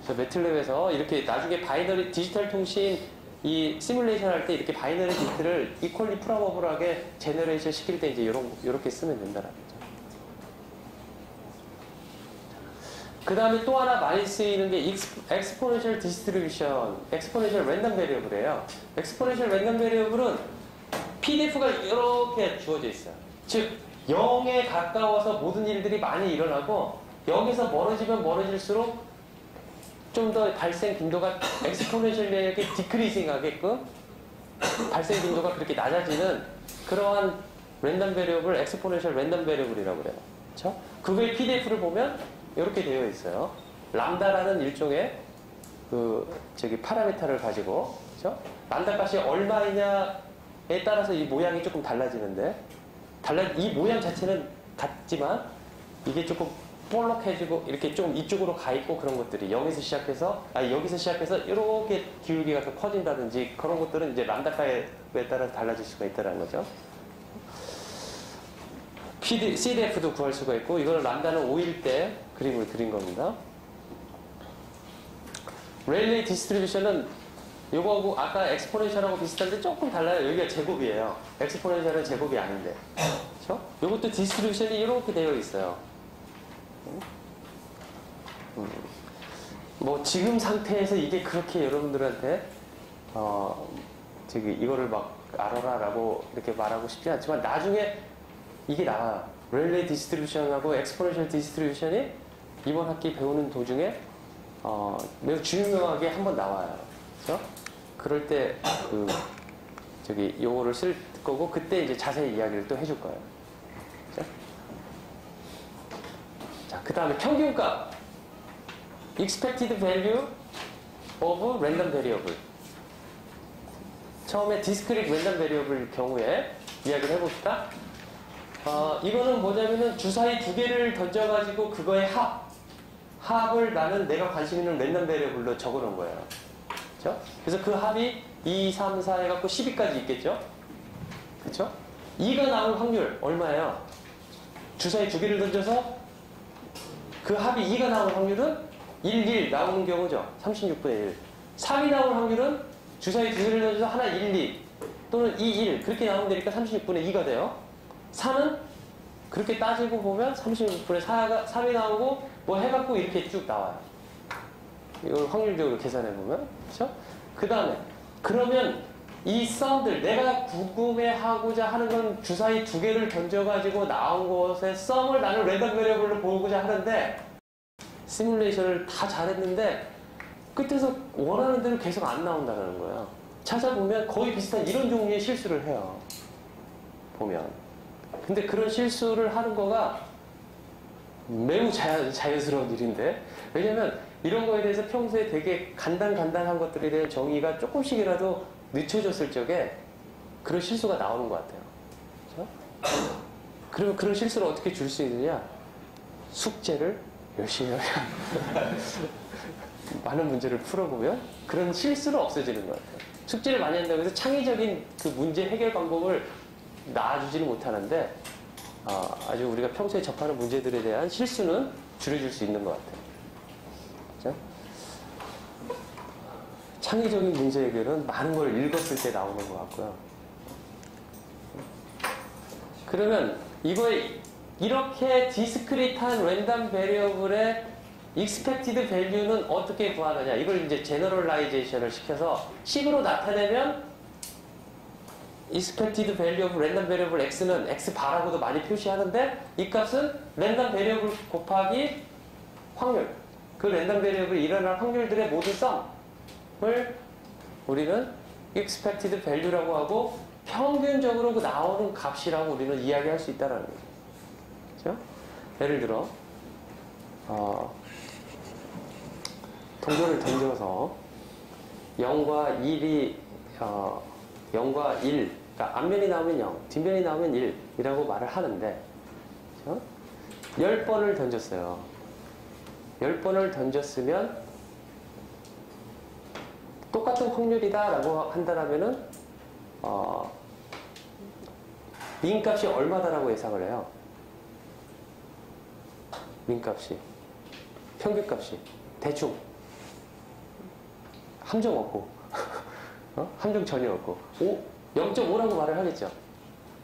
그래서 매틀랩에서 이렇게 나중에 바이너리 디지털 통신 이 시뮬레이션 할 때 이렇게 바이너리 비트를 이퀄리 프로버블하게 제너레이션 시킬 때 이제 이렇게 쓰면 된다라는 거죠. 그 다음에 또 하나 많이 쓰이는 게 exponential distribution, exponential random variable이에요. exponential random variable은 PDF가 이렇게 주어져 있어요. 즉 0에 가까워서 모든 일들이 많이 일어나고 0에서 멀어지면 멀어질수록 좀 더 발생 빈도가 엑스포넨셜리하게 디크리징 하게끔 발생 빈도가 그렇게 낮아지는 그러한 랜덤 베리어블, 엑스포넨셜 랜덤 베리어블이라고 그래요. 그렇죠? 그거의 PDF를 보면 이렇게 되어 있어요. 람다라는 일종의 파라미터를 가지고, 그렇죠? 람다 값이 얼마이냐에 따라서 이 모양이 조금 달라지는데, 이 모양 자체는 같지만, 이게 조금 볼록해지고, 이렇게 좀 이쪽으로 가 있고 그런 것들이 여기서 시작해서 이렇게 기울기가 더 커진다든지 그런 것들은 이제 람다 값에 따라서 달라질 수가 있다는 거죠. CDF도 구할 수가 있고, 이거는 람다는 5일 때 그림을 그린 겁니다. 레일레이 디스트리뷰션은 이거하고 아까 엑스포넨셜하고 비슷한데 조금 달라요. 여기가 제곱이에요. 엑스포넨셜은 제곱이 아닌데. 그렇죠? 이것도 디스트리뷰션이 이렇게 되어 있어요. 뭐 지금 상태에서 이게 그렇게 여러분들한테 이거를 막 알아라 라고 이렇게 말하고 싶지 않지만 나중에 이게 나와요. 렐레이 디스트리뷰션하고 엑스포넨셜 디스트리뷰션이 이번 학기 배우는 도중에 매우 중요하게 한번 나와요. 그렇죠? 그럴 때 요거를 쓸 거고 그때 이제 자세히 이야기를 또 해줄 거예요. 그렇죠? 자, 그 다음에 평균값 expected value of random variable. 처음에 discrete random variable 경우에 이야기를 해봅시다. 이거는 뭐냐면은 주사위 두 개를 던져가지고 그거의 합을 나는 내가 관심 있는 랜덤 베리어블로 적어놓은 거예요. 그렇죠? 그래서 그 합이 2, 3, 4 해갖고 12까지 있겠죠? 그렇죠? 2가 나올 확률 얼마예요? 주사위 두 개를 던져서 그 합이 2가 나올 확률은 1, 1 나오는 경우죠. 36분의 1. 3이 나올 확률은 주사위 두 개를 던져서 하나 1, 2 또는 2, 1 그렇게 나오면 되니까 36분의 2가 돼요. 4는 그렇게 따지고 보면 36분의 3이 나오고 뭐 해갖고 이렇게 쭉 나와요. 이걸 확률적으로 계산해보면. 그렇죠? 그 다음에 그러면 이 썸들 내가 궁금해하고자 하는 건 주사위 두 개를 던져가지고 나온 것의 썸을 나는 랜덤 베리어블로 보고자 하는데 시뮬레이션을 다 잘했는데 끝에서 원하는 대로 계속 안 나온다는 거야. 찾아보면 거의 비슷한 이런 종류의 실수를 해요. 보면. 근데 그런 실수를 하는 거가 매우 자연스러운 일인데, 왜냐면 이런 거에 대해서 평소에 되게 간단한 것들에 대한 정의가 조금씩이라도 늦춰졌을 적에 그런 실수가 나오는 것 같아요. 그렇죠? 그러면 그런 실수를 어떻게 줄 수 있느냐? 숙제를 열심히 하면 많은 문제를 풀어보면 그런 실수는 없어지는 것 같아요. 숙제를 많이 한다고 해서 창의적인 그 문제 해결 방법을 나아주지는 못하는데, 아주 우리가 평소에 접하는 문제들에 대한 실수는 줄여줄 수 있는 것 같아요. 그렇죠? 창의적인 문제 해결은 많은 걸 읽었을 때 나오는 것 같고요. 그러면 이거에 이렇게 디스크릿한 랜덤 베리어블의 expected value는 어떻게 구하느냐? 이걸 이제 제너럴라이제이션을 시켜서 식으로 나타내면 expected value of random variable x는 x 바라고도 많이 표시하는데, 이 값은 랜덤 베리어블 곱하기 확률, 그 랜덤 베리어블이 일어날 확률들의 모든 썸을 우리는 expected value라고 하고, 평균적으로 그 나오는 값이라고 우리는 이야기할 수 있다는 거죠. 그렇죠? 예를 들어 동전을 던져서 0과 1이 0과 1, 그러니까 앞면이 나오면 0, 뒷면이 나오면 1이라고 말을 하는데, 그렇죠? 10번을 던졌어요. 10번을 던졌으면 똑같은 확률이다 라고 한다면은 민값이 얼마다라고 예상을 해요? 민값이, 평균값이 대충 함정 없고 함정 전혀 없고 0.5라고 말을 하겠죠.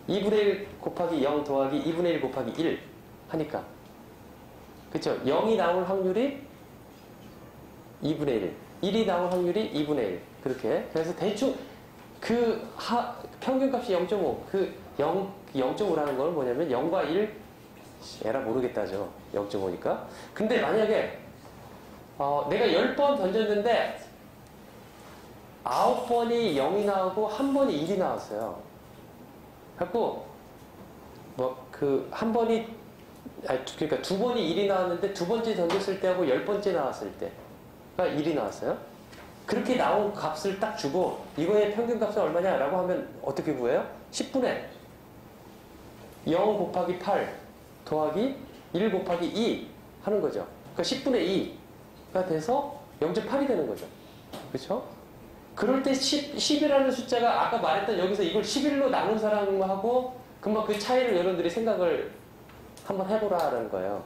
2분의 1 곱하기 0 더하기 2분의 1 곱하기 1 하니까, 그쵸? 0이 나올 확률이 2분의 1, 1이 나올 확률이 2분의 1, 그렇게. 그래서 대충 그 평균값이 0.5, 그 0.5라는 건 뭐냐면 0과 1, 에라 모르겠다죠. 0.5니까. 근데 만약에 내가 10번 던졌는데 9번이 0이 나오고 1번이 1이 나왔어요. 그래갖고 한 번이, 그러니까 2번이 1이 나왔는데 두 번째 던졌을 때하고 10번째 나왔을 때가 1이 나왔어요. 그렇게 나온 값을 딱 주고 이거의 평균값은 얼마냐라고 하면 어떻게 구해요? 10분의 0 곱하기 8 더하기 1 곱하기 2 하는 거죠. 그러니까 10분의 2가 돼서 0.8이 되는 거죠. 그렇죠? 그럴 때 10이라는 숫자가 아까 말했던 여기서 이걸 11로 나눈 사람하고 금방 그 차이를 여러분들이 생각을 한번 해보라는 거예요.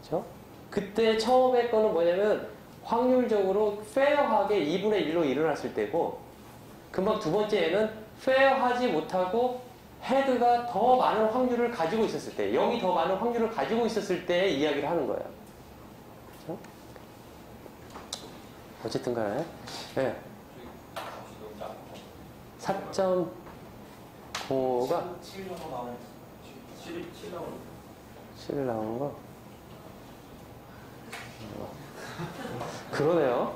그렇죠? 그때 처음에 거는 뭐냐면 확률적으로 페어하게 2분의 1로 일어났을 때고, 금방 두 번째에는 페어하지 못하고 헤드가 더 많은 확률을 가지고 있었을 때, 0이 더 많은 확률을 가지고 있었을 때 이야기를 하는 거예요. 그렇죠? 어쨌든 간에 네. 4.5가 7 정도 나오는 7 나오는 7 나오는 거? 그러네요.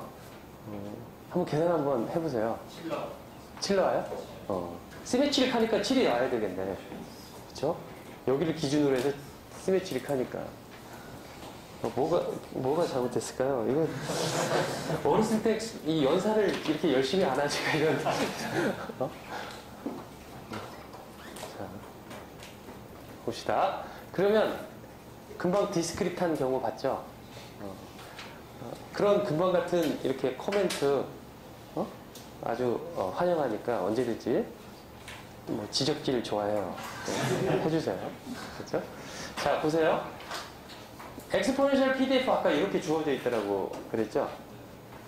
한번 계산 한번 해보세요. 7 나와요? 시메트릭 하니까 7이 나와야 되겠네. 그쵸? 여기를 기준으로 해서 시메트릭 하니까. 뭐가 잘못됐을까요? 이거, 어렸을 때 이 연산을 이렇게 열심히 안 하니까 이런. 자, 봅시다. 그러면 금방 디스크릿한 경우 봤죠? 그런 금방 같은 이렇게 코멘트 아주 환영하니까 언제든지 지적질 좋아해요. 네, 해주세요. 그렇죠? 자, 보세요. 엑스포넨셜 PDF 아까 이렇게 주어져 있더라고 그랬죠?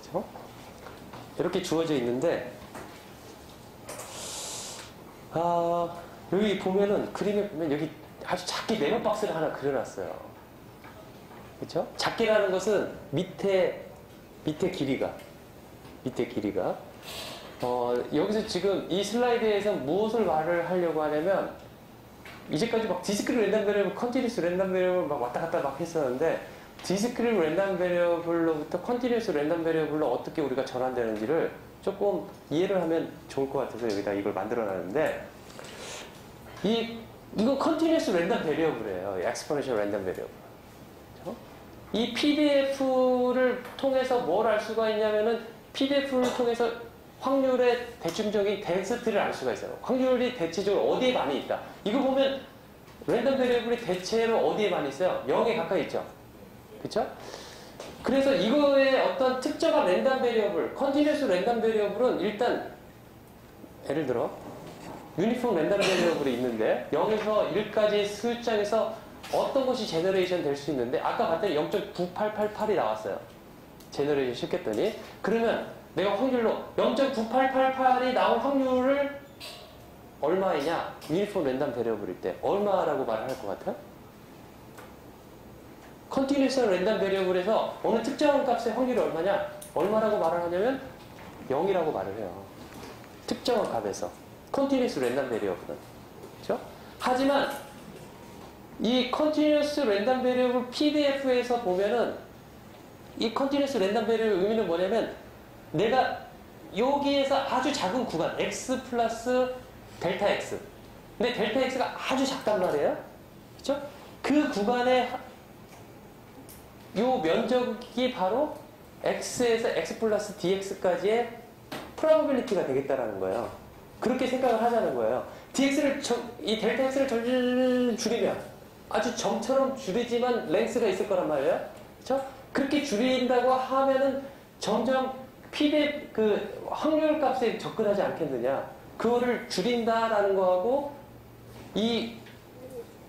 그렇죠? 이렇게 주어져 있는데 여기 보면은 그림에 보면 여기 아주 작게 네모 박스를 하나 그려놨어요. 그렇죠? 작게라는 것은 밑에 길이가 여기서 지금 이 슬라이드에서 무엇을 말을 하려고 하냐면, 이제까지 막 디스크릿 랜덤 베리어블, 컨티뉴스 랜덤 베리어블 막 왔다 갔다 막 했었는데, 디스크릿 랜덤 베리어블로부터 컨티뉴어스 랜덤 베리어블로 어떻게 우리가 전환되는지를 조금 이해를 하면 좋을 것 같아서 여기다 이걸 만들어 놨는데, 이거 컨티뉴어스 랜덤 베리어블이에요. 엑스포넨셜 랜덤 베리어블. 이 PDF를 통해서 뭘 알 수가 있냐면은, PDF를 통해서 확률의 대충적인 덴시티를 알 수가 있어요. 확률이 대체적으로 어디에 많이 있다. 이거 보면 랜덤 베리어블이 대체로 어디에 많이 있어요? 0에 가까이 있죠. 그쵸? 그래서 이거의 어떤 특정한 랜덤 베리어블, 컨티뉴어스 랜덤 베리어블은 일단 예를 들어 유니폼 랜덤 베리어블이 있는데 0에서 1까지 숫자에서 어떤 것이 제너레이션 될 수 있는데, 아까 봤더니 0.9888이 나왔어요. 제너레이션 시켰더니, 그러면 내가 확률로 0.9888이 나온 확률을 얼마이냐? 유니폼 랜덤 베리어블일 때 얼마라고 말을 할 것 같아요? 컨티뉴어스 랜덤 베리어블에서 어느 특정한 값의 확률이 얼마냐? 얼마라고 말을 하냐면 0이라고 말을 해요. 특정한 값에서. 컨티뉴어스 랜덤 베리어블은. 그렇죠? 하지만 이 컨티뉴어스 랜덤 베리어블 PDF에서 보면은, 이 컨티뉴어스 랜덤 베리어블 의미는 뭐냐면, 내가 여기에서 아주 작은 구간 x 플러스 델타 x, 근데 델타 x가 아주 작단 말이에요. 그렇죠? 그 구간의 요 면적이 바로 x에서 x 플러스 dx까지의 프로바빌리티가 되겠다라는 거예요. 그렇게 생각을 하자는 거예요. dx를 이 델타 x를 점점 줄이면, 아주 점처럼 줄이지만 랭스가 있을 거란 말이에요. 그렇죠? 그렇게 줄인다고 하면은 점점 PD 그 확률 값에 접근하지 않겠느냐. 그거를 줄인다라는 거하고, 이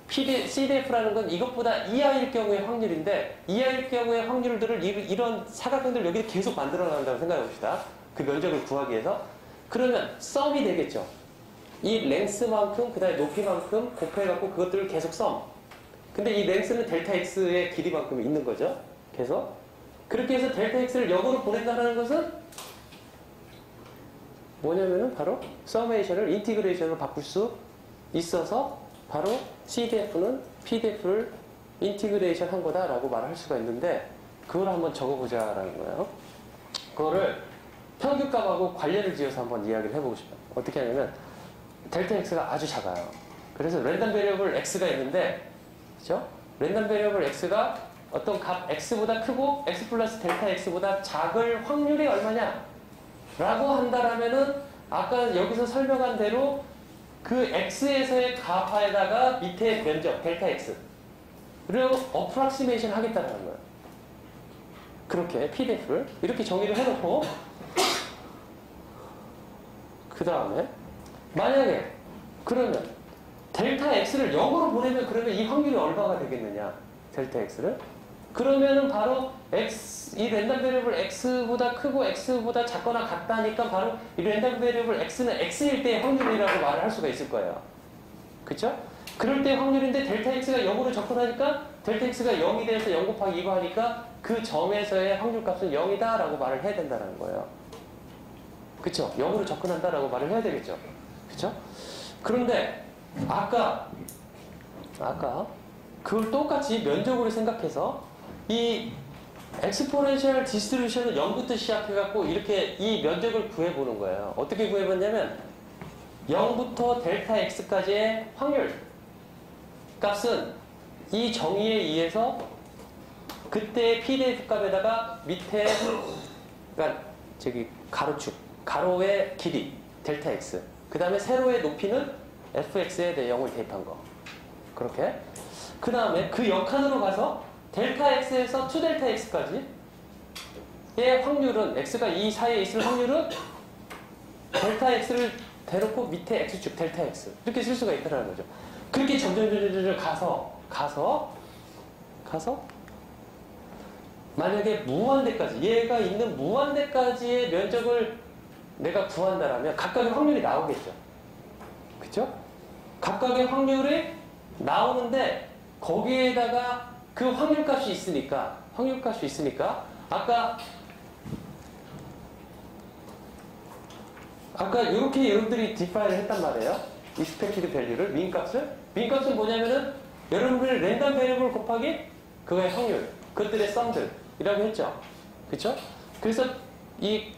CDF라는 건 이것보다 이하일 경우의 확률인데, 이하일 경우의 확률들을 이런 사각형들 여기 계속 만들어 나간다고 생각해 봅시다. 그 면적을 구하기 위해서. 그러면 썸이 되겠죠. 이 랭스만큼, 그 다음에 높이만큼 곱해갖고 그것들을 계속 썸. 근데 이 랭스는 델타 x의 길이만큼 있는 거죠. 계속. 그렇게 해서 델타 x를 역으로 보낸다는 것은 뭐냐면은 바로 서메이션을 인티그레이션으로 바꿀 수 있어서 바로 CDF는 PDF를 인티그레이션 한 거다라고 말할 수가 있는데, 그걸 한번 적어보자라는 거예요. 그거를 평균값하고 관련을 지어서 한번 이야기를 해보고 싶어요. 어떻게 하냐면, 델타 x가 아주 작아요. 그래서 랜덤 베리어블 x가 있는데, 그죠? 랜덤 베리어블 x가 어떤 값 x보다 크고 x 플러스 델타 x보다 작을 확률이 얼마냐? 라고 한다라면은, 아까 여기서 설명한 대로 그 x에서의 값에다가 밑에 면적 델타 x를 어프락시메이션 하겠다는 거예요. 그렇게 PDF를 이렇게 정의를 해놓고, 그 다음에 만약에 그러면 델타 x를 0으로 보내면, 그러면 이 확률이 얼마가 되겠느냐? 델타 x를. 그러면은 바로 이 랜덤 베리어블 x보다 크고 x보다 작거나 같다니까, 바로 이 랜덤 베리어블 x는 x일 때의 확률이라고 말을 할 수가 있을 거예요. 그쵸? 그럴 때의 확률인데, 델타 x가 0으로 접근하니까 델타 x가 0이 돼서 0 곱하기 2가 하니까 그 점에서의 확률 값은 0이다 라고 말을 해야 된다는 거예요. 그쵸? 0으로 접근한다라고 말을 해야 되겠죠. 그쵸? 그런데 아까 그걸 똑같이 면적으로 생각해서 이 엑스포넨셜 디스트리뷰션은 0부터 시작해갖고 이렇게 이 면적을 구해보는 거예요. 어떻게 구해봤냐면, 0부터 델타 x까지의 확률 값은 이 정의에 의해서 그때의 PDF 값에다가 밑에, 그러니까 저기 가로축, 가로의 길이 델타 x, 그 다음에 세로의 높이는 fx에 대해 0을 대입한 거. 그렇게. 그 다음에 그 역한으로 가서 델타 x에서 2델타 x까지의 확률은, x가 이 사이에 있을 확률은 델타 x를 대놓고 밑에 x축 델타 x 이렇게 쓸 수가 있다는 거죠. 그렇게 점점 가서 만약에 무한대까지, 얘가 있는 무한대까지의 면적을 내가 구한다라면 각각의 확률이 나오겠죠. 그쵸? 각각의 확률이 나오는데, 거기에다가 그 확률값이 있으니까 아까 이렇게 여러분들이 디파인을 했단 말이에요. expected value를, 민값은 뭐냐면은 여러분들 랜덤 베리어블 곱하기 그거의 확률. 그것들의 썸들이라고 했죠. 그쵸? 그래서 이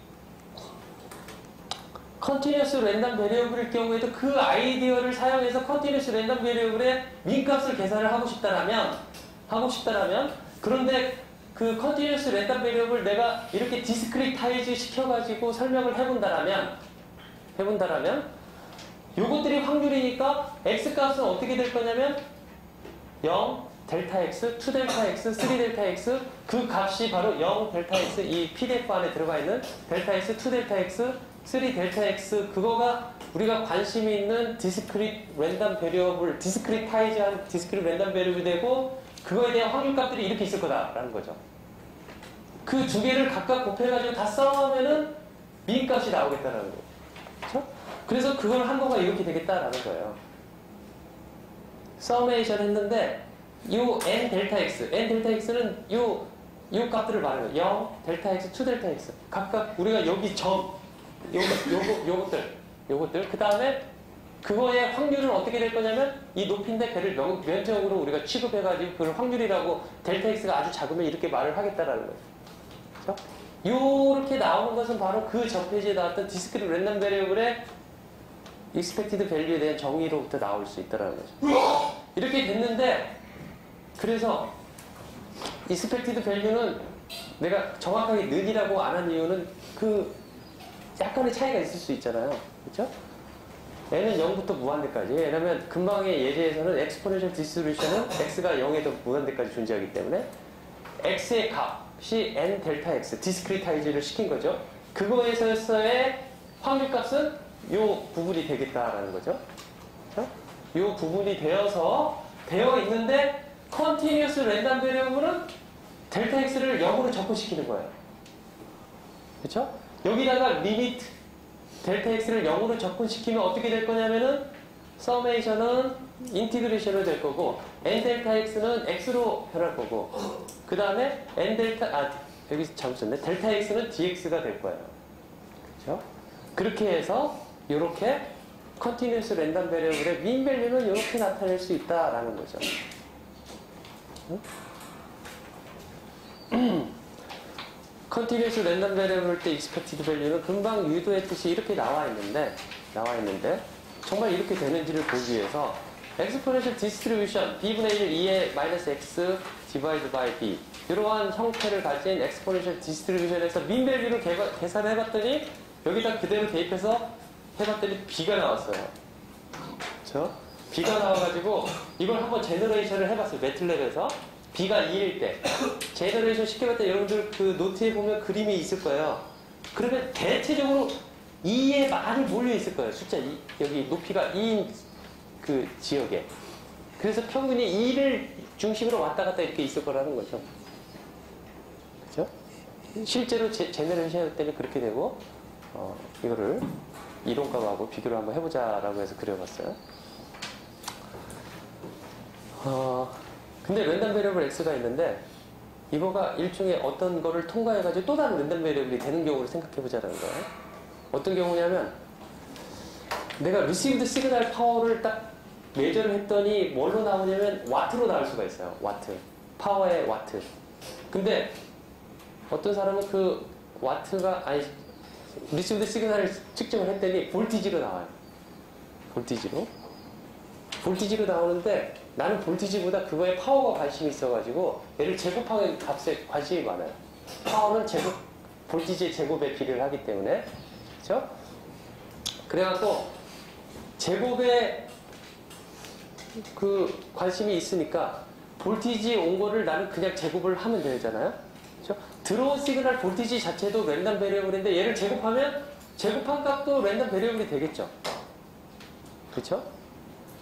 컨티뉴어스 랜덤 베리어블일 경우에도 그 아이디어를 사용해서 컨티뉴어스 랜덤 베리어블의 민값을 계산을 하고 싶다라면 그런데 그 컨티뉴어스 랜덤 베리어블 내가 이렇게 디스크리타이즈 시켜가지고 설명을 해본다라면 요것들이 확률이니까 x 값은 어떻게 될 거냐면 0, 델타 x, 2 델타 x, 3 델타 x 그 값이 바로 0, 델타 x 이 PDF 안에 들어가 있는 델타 x, 2 델타 x, 3 델타 x 그거가 우리가 관심이 있는 디스크릿 랜덤 베리어블, 디스크리타이즈한 디스크릿 랜덤 베리어블이 되고 그거에 대한 확률 값들이 이렇게 있을 거다라는 거죠. 그 두 개를 각각 곱해가지고 다 써면은 민 값이 나오겠다라는 거예요. 그렇죠? 그래서 그걸 한 거가 이렇게 되겠다라는 거예요. 서메이션 했는데 요 n 델타 x는 요 값들을 말하는 거예요. 0, 델타 x, 2 델타 x 각각 우리가 여기 요것들 그 다음에 그거의 확률은 어떻게 될 거냐면 이 높이인데 걔를 면적으로 우리가 취급해가지고 그걸 확률이라고 델타 x가 아주 작으면 이렇게 말을 하겠다라는 거예요. 그렇죠? 요렇게 나오는 것은 바로 그 전 페이지에 나왔던 디스크릿 랜덤 베리어블의 익스펙티드 밸류에 대한 정의로부터 나올 수 있다는 거죠. 이렇게 됐는데 그래서 익스펙티드 밸류는 내가 정확하게 는이라고 안 한 이유는 그 약간의 차이가 있을 수 있잖아요. 그렇죠? n은 0부터 무한대까지. 왜냐면 금방의 예제에서는 엑스포넨셜 디스트리뷰션은 x가 0에서 무한대까지 존재하기 때문에 x의 값이 n 델타 x 디스크리타이즈를 시킨 거죠. 그거에서의 확률값은 요 부분이 되겠다라는 거죠. 그렇죠? 요 부분이 되어 있는데 컨티뉴어스 랜덤 베리어블은 델타 x를 0으로 접근시키는 거예요. 그렇죠? 여기다가 리미트 델타 x를 0으로 접근시키면 어떻게 될 거냐면은 서메이션은 인티그레이션으로 될 거고 n 델타 x는 x로 변할 거고 그 다음에 n 델타 여기 잘못 썼네. 델타 x는 dx가 될 거예요. 그렇죠? 그렇게 해서 이렇게 컨티뉴어스 랜덤 베리어블의 민 밸류는 이렇게 나타낼 수 있다라는 거죠. 컨티뉴어스 랜덤 베리어블 때 익스펙티드 밸류는 금방 유도했듯이 이렇게 나와 있는데 정말 이렇게 되는지를 보기 위해서 엑스포넨셜 디스트리뷰션 b분의 1 2의 마이너스 x 디바이드 바이 b 이러한 형태를 가진 엑스포넨셜 디스트리뷰션에서 민 밸류를 계산해봤더니 여기다 그대로 대입해서 해봤더니 b가 나왔어요. 그렇죠? b가 나와가지고 이걸 한번 제너레이션을 해봤어요. 매틀랩에서 b가 2일 때 제너레이션 시켜봤더니 여러분들 그 노트에 보면 그림이 있을 거예요. 그러면 대체적으로 2에 많이 몰려 있을 거예요. 숫자 2, 여기 높이가 2인 그 지역에. 그래서 평균이 2를 중심으로 왔다 갔다 이렇게 있을 거라는 거죠. 그렇죠? 실제로 제너레이션 할 때는 그렇게 되고 이거를 이론값하고 비교를 한번 해보자라고 해서 그려봤어요. 근데 랜덤 베리어블 x가 있는데 이거가 일종의 어떤 거를 통과해가지고 또 다른 랜덤 베리어블이 되는 경우를 생각해보자라는 거예요. 어떤 경우냐면 내가 리시브드 시그널 파워를 딱 매저를 했더니 뭘로 나오냐면 와트로 나올 수가 있어요. 와트. 파워의 와트. 근데 어떤 사람은 그 와트가 아니 리시브드 시그널을 측정을 했더니 볼티지로 나와요. 볼티지로 나오는데 나는 볼티지보다 그거에 파워가 관심이 있어가지고 얘를 제곱하는 값에 관심이 많아요. 파워는 볼티지의 제곱에 비례를 하기 때문에 그렇죠? 그래갖고 제곱에 그 관심이 있으니까 볼티지 온 거를 나는 그냥 제곱을 하면 되잖아요. 그렇죠? 들어온 시그널 볼티지 자체도 랜덤 베리어블인데 얘를 제곱하면 제곱한 값도 랜덤 베리어블이 되겠죠. 그렇죠?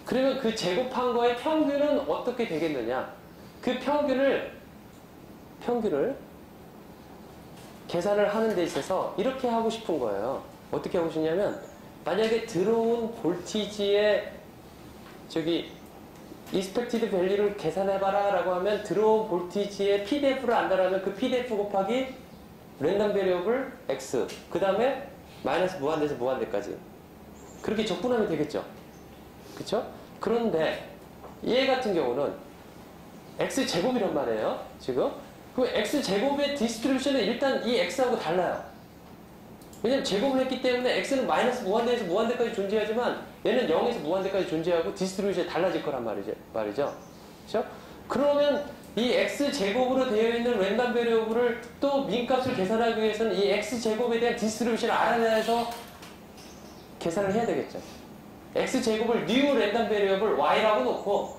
그러면 그 제곱한 거의 평균은 어떻게 되겠느냐? 그 평균을 계산을 하는 데 있어서 이렇게 하고 싶은 거예요. 어떻게 하고 싶냐면 만약에 들어온 볼티지의 익스펙티드 밸류를 계산해봐라 라고 하면 들어온 볼티지의 PDF를 안다라면 그 PDF 곱하기 랜덤 베리어블 X 그 다음에 마이너스 무한대에서 무한대까지 그렇게 적분하면 되겠죠. 그쵸? 그런데 얘 같은 경우는 X제곱이란 말이에요. 지금 그 x제곱의 디스트리뷰션은 일단 이 x하고 달라요. 왜냐면 제곱을 했기 때문에 x는 마이너스 무한대에서 무한대까지 존재하지만 얘는 0에서 무한대까지 존재하고 디스트리뷰션이 달라질 거란 말이죠. 그렇죠? 그러면 이 x제곱으로 되어 있는 랜덤 베리어블을 또 민값을 계산하기 위해서는 이 x제곱에 대한 디스트리뷰션을 알아내서 계산을 해야 되겠죠. x제곱을 new 랜덤 베리어블 y라고 놓고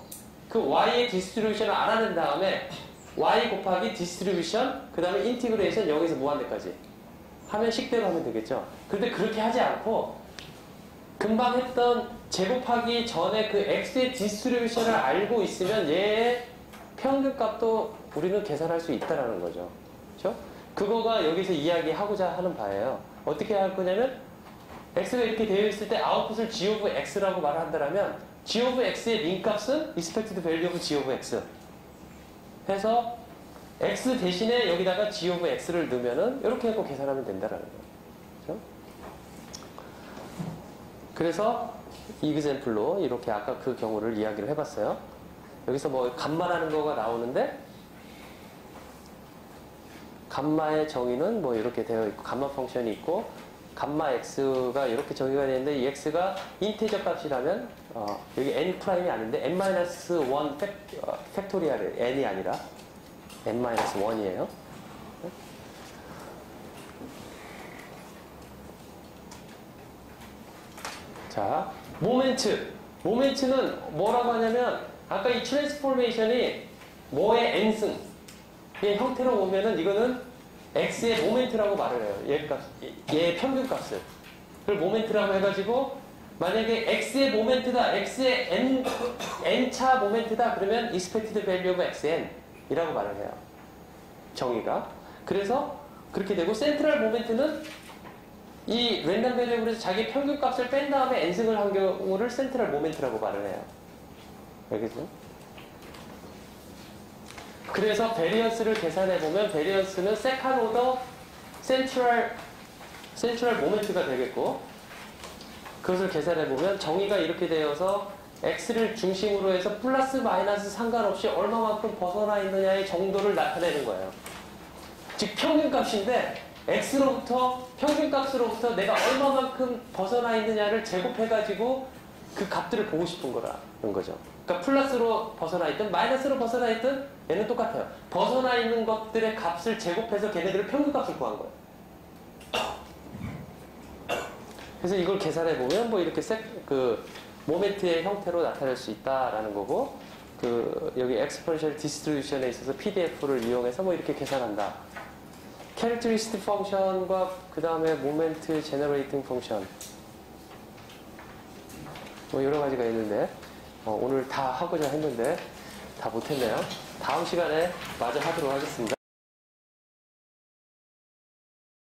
그 y의 디스트리뷰션을 알아낸 다음에 y 곱하기 디스트리뷰션 그 다음에 인티그레이션 0에서 무한대까지 하면 식대로 하면 되겠죠. 그런데 그렇게 하지 않고 금방 했던 제곱하기 전에 그 x의 디스트리뷰션을 알고 있으면 얘의 평균값도 우리는 계산할 수 있다는 거죠. 그렇죠? 그거가 여기서 이야기하고자 하는 바예요. 어떻게 할 거냐면 x가 이렇게 되어 있을 때 아웃풋을 g of x라고 말한다면 g of x의 민값은 expected value of g of x 해서 x 대신에 여기다가 g of x를 넣으면은 이렇게 해서 계산하면 된다라는 거예요. 그렇죠? 그래서 이그젬플로 이렇게 아까 그 경우를 이야기를 해봤어요. 여기서 뭐 감마라는 거가 나오는데 감마의 정의는 뭐 이렇게 되어 있고 감마 펑션이 있고 감마 x가 이렇게 정의가 되는데 이 x가 인티저 값이라면 여기 n''이 아닌데 n-1 팩토리얼 n이 아니라 n-1이에요. 자, 모멘트는 뭐라고 하냐면 아까 이 트랜스포메이션이 뭐의 n승의 형태로 보면은 이거는 x의 모멘트라고 말을 해요. 얘의 평균값을. 그걸 모멘트라고 해가지고 만약에 x의 모멘트다, x의 n차 모멘트다 그러면 expected value of xn 이라고 말을 해요. 정의가. 그래서 그렇게 되고 센트럴 모멘트는 이 랜덤 베리어블에서 자기 평균값을 뺀 다음에 n승을 한 경우를 센트럴 모멘트라고 말을 해요. 알겠죠? 그래서 베리언스를 계산해보면 베리언스는 세컨 오더 센트럴 모멘트가 되겠고 그것을 계산해보면 정의가 이렇게 되어서 x를 중심으로 해서 플러스 마이너스 상관없이 얼마만큼 벗어나 있느냐의 정도를 나타내는 거예요. 즉 평균값인데 x로부터 평균값으로부터 내가 얼마만큼 벗어나 있느냐를 제곱해가지고 그 값들을 보고 싶은 거라는 거죠. 그러니까 플러스로 벗어나 있든 마이너스로 벗어나 있든 얘는 똑같아요. 벗어나 있는 것들의 값을 제곱해서 걔네들의 평균값을 구한 거예요. 그래서 이걸 계산해보면 뭐 이렇게 모멘트의 형태로 나타낼 수 있다라는 거고 여기 exponential distribution에 있어서 PDF를 이용해서 뭐 이렇게 계산한다. characteristic function과 그 다음에 moment generating function 뭐 여러 가지가 있는데 오늘 다 하고자 했는데 다 못했네요. 다음 시간에 마저 하도록 하겠습니다.